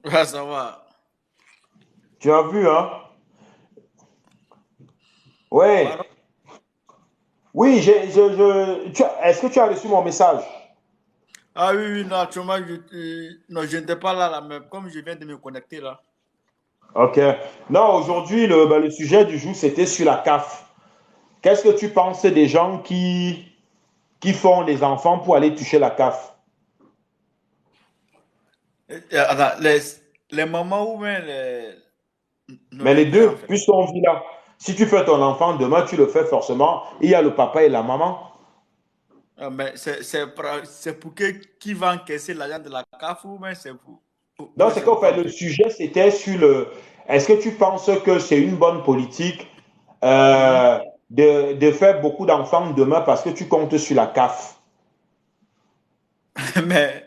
Ah, ça va. Tu as vu, hein? Oui. Pardon? Oui, est-ce que tu as reçu mon message? Ah oui, oui, non, actuellement, non, je n'étais pas là, mais comme je viens de me connecter là. Ok. Non, aujourd'hui, le sujet du jour, c'était sur la CAF. Qu'est-ce que tu penses des gens qui font des enfants pour aller toucher la CAF? Attends, les mamans ou bien Mais les les deux, en deux, fait. puisqu'on vit là. Si tu fais ton enfant, demain, tu le fais forcément. Il y a le papa et la maman. Mais c'est pour qui va encaisser l'argent de la CAF ou bien ou Donc, bien c'est c'est qu'en fait, quoi, en le fait? sujet, c'était sur le. Est-ce que tu penses que c'est une bonne politique Mhm. de faire beaucoup d'enfants demain parce que tu comptes sur la CAF? Mais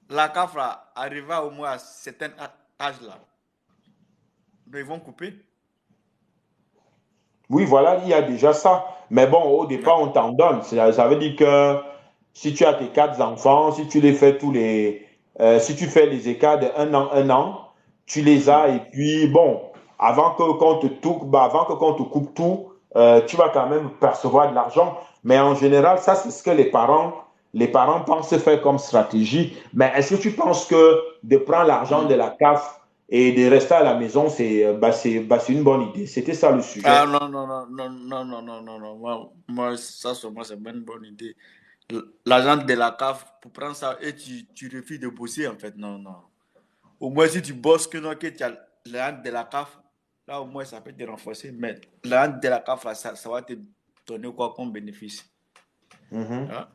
la CAF là, arriva au moins à certain âge là. Donc, ils vont couper. Oui, voilà, il y a déjà ça. Mais bon, au Mais, départ, on t'en donne. Ça veut dire que si tu as tes quatre enfants, si tu les fais si tu fais les écarts de un an, tu les as. mhm. Et puis, bon, avant que qu'on te coupe tout, tu vas quand même percevoir de l'argent. Mais en général, ça, c'est ce que les parents pensent faire comme stratégie. Mais est-ce que tu penses que de prendre l'argent de Mhm. la CAF et de rester à la maison, c'est une bonne idée? C'était ça le Ah sujet. non, non, non, non, non, non, non, non, non. Moi ça, sur moi, c'est pas une bonne idée. L'agent de la CAF, pour prendre ça, et tu refuses de bosser, en fait. Non, non. Au moins, si tu bosses, que, non, que tu as l'agent de la CAF, là, au moins, ça peut te renforcer. Mais l'agent de la CAF, là, ça va te donner quoi comme bénéfice? Mhm, Hein?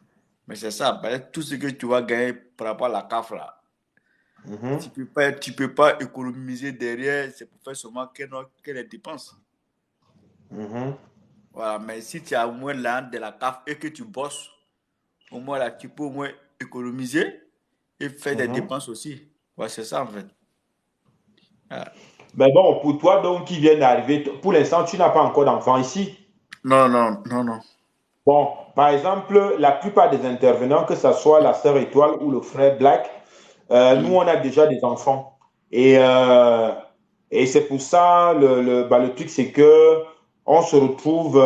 Mais c'est ça. Tout ce que tu vas gagner par rapport à la CAF, là, mhm, tu peux pas économiser derrière. C'est pour faire seulement que les dépenses. mhm, Voilà, mais si tu as au moins l'âne de la CAF et que tu bosses, au moins là, tu peux au moins économiser et faire des mhm. dépenses aussi. Ouais, c'est ça en fait. Ah. Mais bon, pour toi, donc, qui vient d'arriver, pour l'instant, tu n'as pas encore d'enfant ici. Non, non, non, non. Bon, par exemple, la plupart des intervenants, que ce soit la sœur Étoile ou le frère Black, nous, Mhm. on a déjà des enfants. Et, et c'est pour ça, le truc, c'est que on se retrouve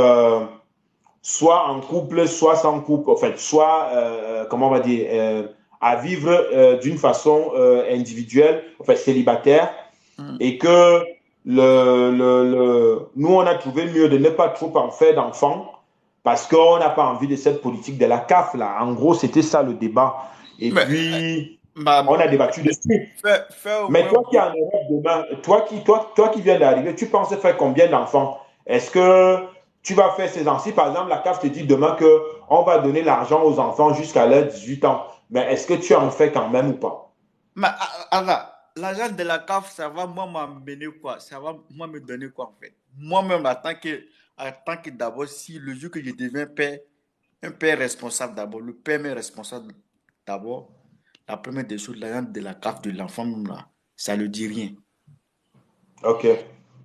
soit en couple, soit sans couple, en fait, soit, comment on va dire, à vivre d'une façon individuelle, en fait, célibataire, Mhm. et que nous, on a trouvé mieux de ne pas trop en faire d'enfants parce qu'on n'a pas envie de cette politique de la CAF, là. En gros, c'était ça le débat. Et Mais, puis, on bah, a débattu dessus. fais au Mais moins toi qui es en Europe demain, toi qui viens d'arriver, tu penses faire combien d'enfants? Est-ce que tu vas faire ces enfants? Si par exemple la CAF te dit demain qu'on va donner l'argent aux enfants jusqu'à leurs 18 ans, mais est-ce que tu en fais quand même ou pas? l'argent de la CAF, ça va moi m'amener quoi? Ça va moi me donner quoi en fait? Moi-même, en tant que d'abord, si le jour que je deviens père, un père responsable d'abord, le père est responsable d'abord, la première des choses, l'argent de la CAF de l'enfant, même là, ça ne dit rien. Ok.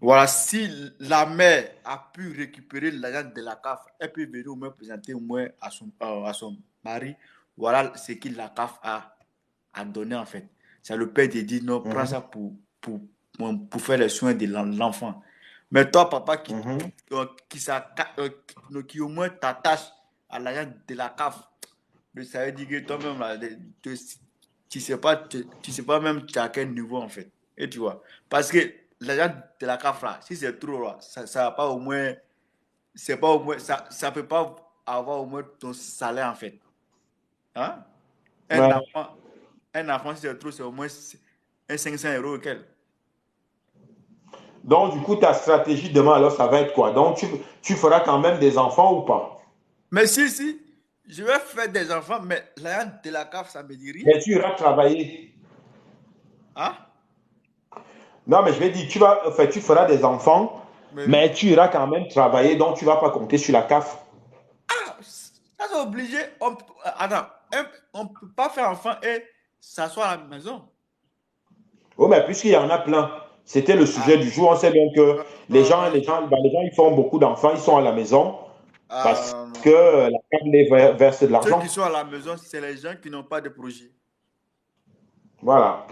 Voilà, si la mère a pu récupérer l'argent de la CAF, elle peut venir au moins présenter au moins à son mari. Voilà ce que la CAF a donné en fait. C'est le père qui dit non, prends Mhm, ça pour faire les soins de l'enfant. Mais toi, papa, mhm, qui au moins t'attache à l'argent de la CAF, mais ça veut dire que toi-même, là, tu sais pas même à quel niveau en fait. Et tu vois, parce que l'argent de la CAF là, si c'est trop là, ça va pas au moins, c'est pas au moins, ça peut pas avoir au moins ton salaire en fait. Hein? Un Ouais. enfant, un enfant, si c'est trop, c'est au moins un 500 € auquel. Donc, du coup, ta stratégie demain, alors, ça va être quoi? Donc, tu feras quand même des enfants ou pas? Mais si, je vais faire des enfants, mais l'argent de la CAF, ça me dit rien. Mais tu iras travailler. Hein? Non, mais je vais dire, enfin, tu feras des enfants, Mais oui. mais tu iras quand même travailler, donc tu ne vas pas compter sur la CAF. Ah, ça c'est obligé. Attends, on ne peut pas faire enfant et s'asseoir à la maison. Oui, mais puisqu'il y en a plein, c'était le sujet Ah, du jour. On sait bien que les gens, non, ils font beaucoup d'enfants, ils sont à la maison parce non. que la CAF les verse de Ceux qui l'argent. sont à la maison, c'est les gens qui n'ont pas de projet. Voilà,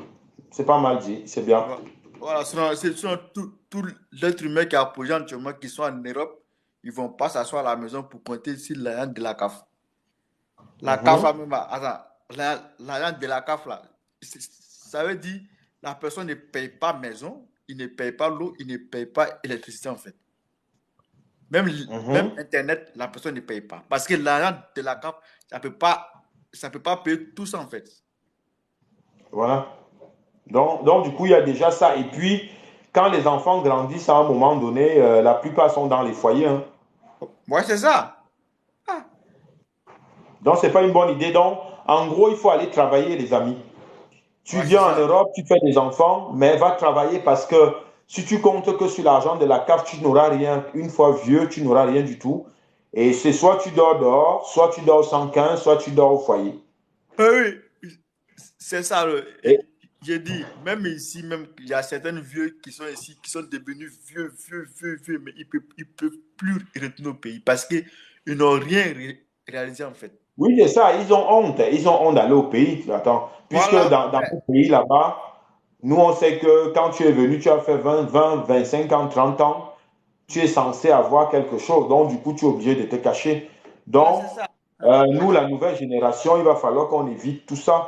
c'est pas mal dit, c'est bien. Voilà, sinon tout l'être humain qui a projet actuellement, qui sont en Europe, ils ne vont pas s'asseoir à la maison pour compter sur l'argent de la CAF. La CAF, là, Mhm, même, attends, l'argent de la CAF, là, ça veut dire la personne ne paye pas maison, il ne paye pas l'eau, il ne paye pas l'électricité, en fait. Même mhm. Internet, la personne ne paye pas. Parce que l'argent de la CAF, ça peut pas payer tout ça, en fait. Voilà. Donc, du coup, il y a déjà ça. Et puis, quand les enfants grandissent à un moment donné, la plupart sont dans les foyers, hein. Ouais, c'est ça. Ah, Donc, ce n'est pas une bonne idée. Donc, en gros, il faut aller travailler, les amis. Tu ouais, c'est viens en ça. Europe, tu fais des enfants, mais va travailler parce que si tu comptes que sur l'argent de la CAF, tu n'auras rien. Une fois vieux, tu n'auras rien du tout. Et c'est soit tu dors dehors, soit tu dors 115, soit tu dors au foyer. Oui, c'est ça. Et, J'ai dit, même ici, même, il y a certains vieux qui sont ici, qui sont devenus vieux, mais ils ne peuvent plus retourner au pays parce qu'ils n'ont rien réalisé, en fait. oui, c'est ça, ils ont honte. Ils ont honte d'aller au pays. Attends, puisque Voilà. dans mon pays là-bas, nous, on sait que quand tu es venu, tu as fait 25 ans, 30 ans, tu es censé avoir quelque chose. Donc, du coup, tu es obligé de te cacher. Ouais, Donc, c'est ça. nous, la nouvelle génération, il va falloir qu'on évite tout ça.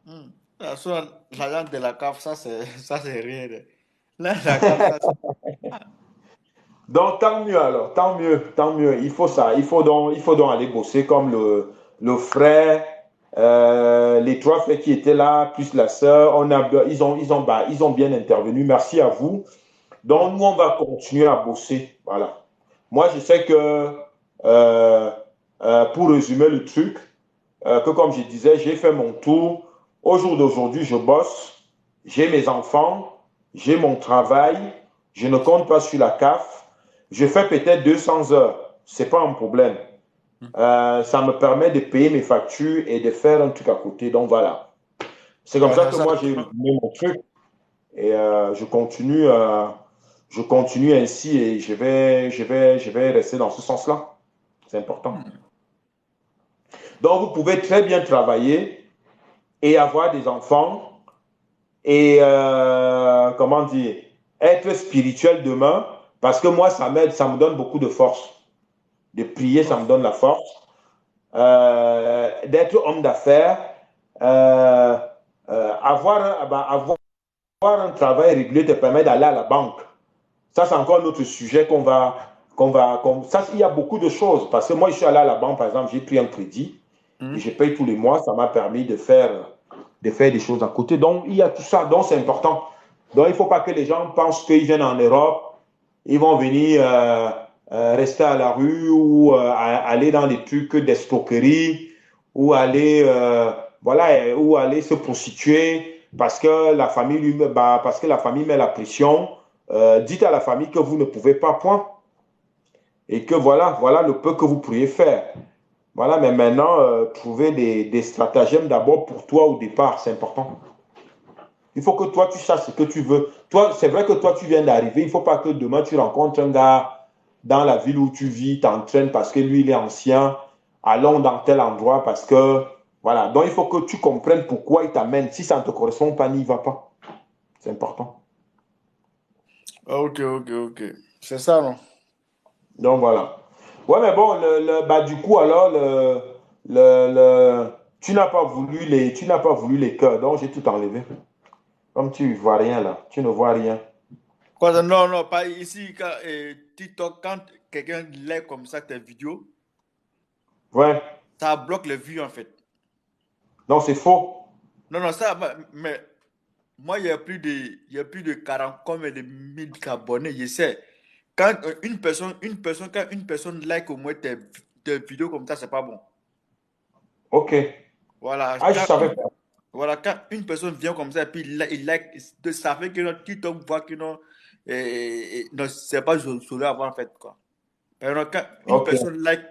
Hmm. L'argent de la CAF, ça, c'est rien. La CAF, ça, Donc, tant mieux alors, tant mieux, tant mieux. Il faut ça. Il faut donc aller bosser comme le frère, les trois frères qui étaient là, plus la sœur. Ils ont bien intervenu. Merci à vous. Donc, nous, on va continuer à bosser. Voilà. Moi, je sais que, euh, pour résumer le truc, que comme je disais, j'ai fait mon tour. Au jour d'aujourd'hui, je bosse, j'ai mes enfants, j'ai mon travail, je ne compte pas sur la CAF. Je fais peut-être 200 heures, c'est pas un problème. Ça me permet de payer mes factures et de faire un truc à côté. Donc voilà. C'est comme ouais, ça c'est que ça. moi j'ai résumé mon truc. Et je continue ainsi et je vais rester dans ce sens-là. C'est important. Donc, vous pouvez très bien travailler et avoir des enfants et, comment dire, être spirituel demain parce que moi, ça m'aide, ça me donne beaucoup de force. De prier, ça me donne la force. D'être homme d'affaires, euh, avoir un travail régulier te permet d'aller à la banque. Ça, c'est encore un autre sujet ça, il y a beaucoup de choses. Parce que moi, je suis allé à la banque, par exemple, j'ai pris un crédit et Hmm. je paye tous les mois. Ça m'a permis de faire des choses à côté. Donc, il y a tout ça. Donc, c'est important. Donc, il ne faut pas que les gens pensent qu'ils viennent en Europe, ils vont venir rester à la rue ou aller dans des trucs d'escroquerie ou voilà, ou aller se prostituer parce que parce que la famille met la pression. Dites à la famille que vous ne pouvez pas point et que voilà le peu que vous pourriez faire. Voilà, mais maintenant, trouver des stratagèmes d'abord pour toi au départ, c'est important. Il faut que toi, tu saches ce que tu veux. Toi, c'est vrai que toi, tu viens d'arriver. Il ne faut pas que demain, tu rencontres un gars dans la ville où tu vis, t'entraînes parce que lui, il est ancien. Allons dans tel endroit parce que, voilà. Donc, il faut que tu comprennes pourquoi il t'amène. Si ça ne te correspond pas, n'y va pas. C'est important. Ok. C'est ça, non? Donc, voilà. Ouais, mais bon, bah, du coup, alors, tu n'as pas voulu les cœurs. Donc, j'ai tout enlevé. Comme tu ne vois rien là. Tu ne vois rien. Quoi, non, pas ici. TikTok, quand quelqu'un like comme ça tes vidéos, Ouais. ça bloque les vues, en fait. Non, c'est faux. Non, non, ça, mais moi, il y a plus de 40 comme de 1000 abonnés, je sais. Quand quand une personne like au moins tes vidéos comme ça, c'est pas bon. Ok. Voilà, Ah, je savais pas. voilà, quand une personne vient comme ça et puis il like, ça fait que notre TikTok voit que non, non c'est pas joli à voir en fait, quoi. Alors, quand une Ok. personne like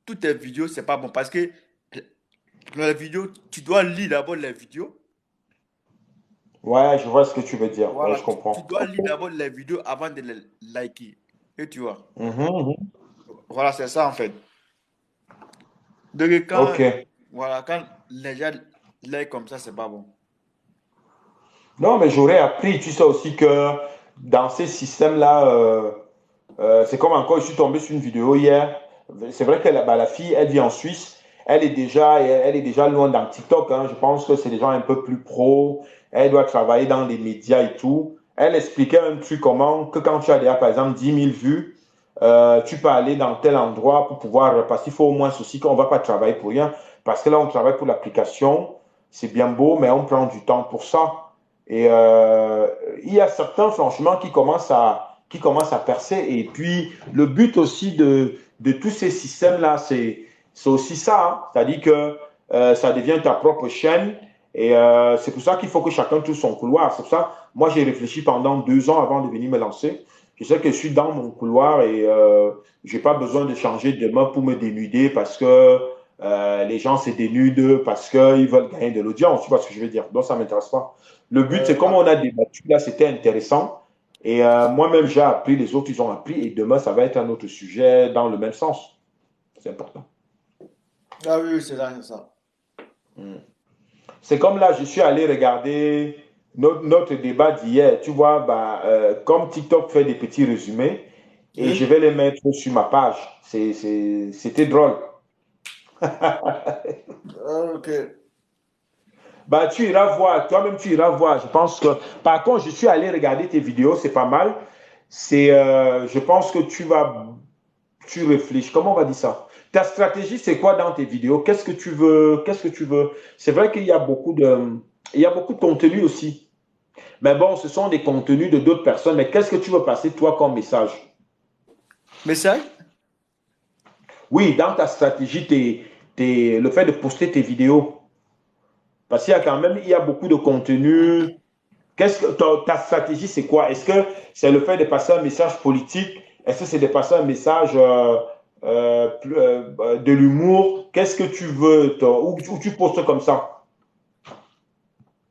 toutes tes vidéos, c'est pas bon parce que dans la vidéo, tu dois lire d'abord les vidéos. Ouais, je vois ce que tu veux dire. Ouais, Voilà, je tu comprends. dois lire d'abord les vidéos avant de les liker. Et tu vois. Mhm, mhm. Voilà, c'est ça en fait. Donc, Ok. voilà, quand les gens like comme ça, c'est pas bon. Non, mais j'aurais appris, tu sais aussi que dans ces systèmes-là, c'est comme encore, je suis tombé sur une vidéo hier. C'est vrai que la fille, elle vit en Suisse. Elle est déjà loin dans TikTok, hein. Je pense que c'est des gens un peu plus pro. Elle doit travailler dans les médias et tout. Elle expliquait un truc comment que quand tu as déjà, par exemple, 10 000 vues, tu peux aller dans tel endroit pour pouvoir, parce qu'il faut au moins aussi qu'on ne va pas travailler pour rien. Parce que là, on travaille pour l'application. C'est bien beau, mais on prend du temps pour ça. Et il y a certains, franchement, qui commencent à percer. Et puis, le but aussi de tous ces systèmes-là, c'est aussi ça, hein. C'est-à-dire que ça devient ta propre chaîne. Et c'est pour ça qu'il faut que chacun trouve son couloir. C'est pour ça, moi, j'ai réfléchi pendant 2 ans avant de venir me lancer. Je sais que je suis dans mon couloir et je n'ai pas besoin de changer de main pour me dénuder parce que les gens se dénudent, parce qu'ils veulent gagner de l'audience. Tu vois ce que je veux dire? Donc, ça ne m'intéresse pas. Le but, c'est comme on a débattu, là, c'était intéressant. Et moi-même, j'ai appris, les autres, ils ont appris. Et demain, ça va être un autre sujet dans le même sens. C'est important. Ah oui, oui, c'est ça, c'est ça. C'est comme là, je suis allé regarder notre débat d'hier. Tu vois, bah, comme TikTok fait des petits résumés, et je Oui. vais les mettre sur ma page. C'était drôle. Ah, ok. Bah, tu iras voir, toi-même, tu iras voir. Je pense que, par contre, je suis allé regarder tes vidéos, c'est pas mal. Je pense que tu réfléchis. Comment on va dire ça? Ta stratégie, c'est quoi dans tes vidéos? Qu'est-ce que tu veux? Qu'est-ce que tu veux? C'est vrai qu'il y a il y a beaucoup de contenu aussi. Mais bon, ce sont des contenus de d'autres personnes. Mais qu'est-ce que tu veux passer toi comme message? Message? Oui, dans ta stratégie, le fait de poster tes vidéos. Parce qu'il y a quand même, il y a beaucoup de contenu. Qu'est-ce que ta stratégie, c'est quoi? Est-ce que c'est le fait de passer un message politique? Est-ce que c'est de passer un message de l'humour? Qu'est-ce que tu veux, toi, ou tu postes comme ça?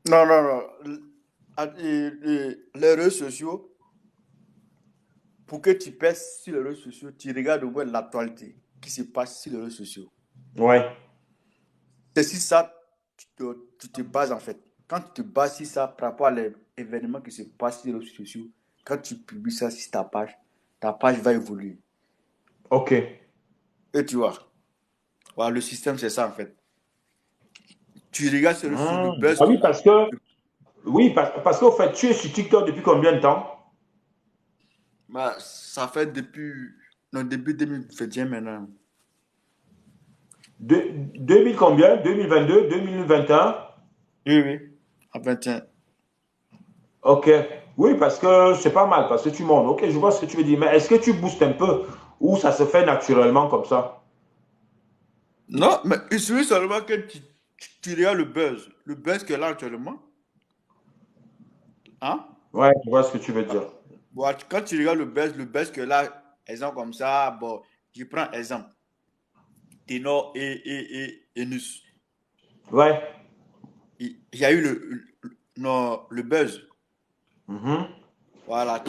Non, non, non. Les réseaux sociaux, pour que tu passes sur les réseaux sociaux, tu regardes au moins l'actualité qui se passe sur les réseaux sociaux. Ouais. C'est sur ça tu te bases en fait. Quand tu te bases sur ça par rapport à l'événement qui se passe sur les réseaux sociaux, quand tu publies ça sur ta page va évoluer. Ok. Et tu vois, voilà, le système c'est ça en fait. Tu regardes sur le buzz Ah que... oui, parce qu'au fait, tu es sur TikTok depuis combien de temps? Bah, ça fait depuis non, début 2021 maintenant. 2000 combien? 2022, 2021? Oui, oui, à 21. Ok. Oui, parce que c'est pas mal, parce que tu montes. Ok, je vois ce que tu veux dire. Mais est-ce que tu boostes un peu ou ça se fait naturellement comme ça? Non, mais il suffit seulement que tu regardes le buzz que là actuellement. Hein? Ouais, je vois ce que tu veux dire. Bon, quand tu regardes le buzz que là, exemple comme ça, bon, je prends exemple, Ténor et Nus. Ouais. Il y a eu non, le buzz. Mhm. Voilà,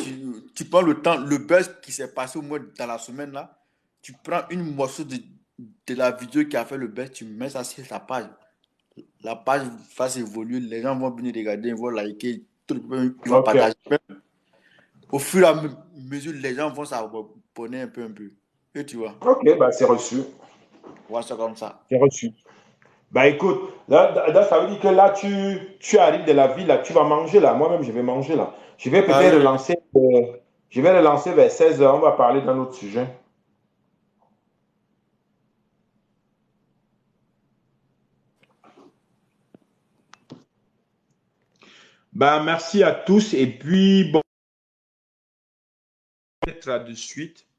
tu prends le temps, le buzz qui s'est passé au moins dans la semaine là, tu prends une morceau de la vidéo qui a fait le buzz, tu mets ça sur ta page. La page va s'évoluer, les gens vont venir regarder, ils vont liker, ils vont Ok. partager. Au fur et à mesure, les gens vont s'abonner un peu, un peu. Et tu vois, Ok, bah c'est reçu. voilà ça comme ça. C'est reçu. Bah écoute, là, ça veut dire que là, tu arrives de la ville, là, tu vas manger là. Moi-même, je vais manger là. Je vais Ah peut-être oui, relancer, je vais relancer vers 16 h. On va parler d'un autre sujet. Bah, merci à tous. Et puis, bon, peut-être de suite.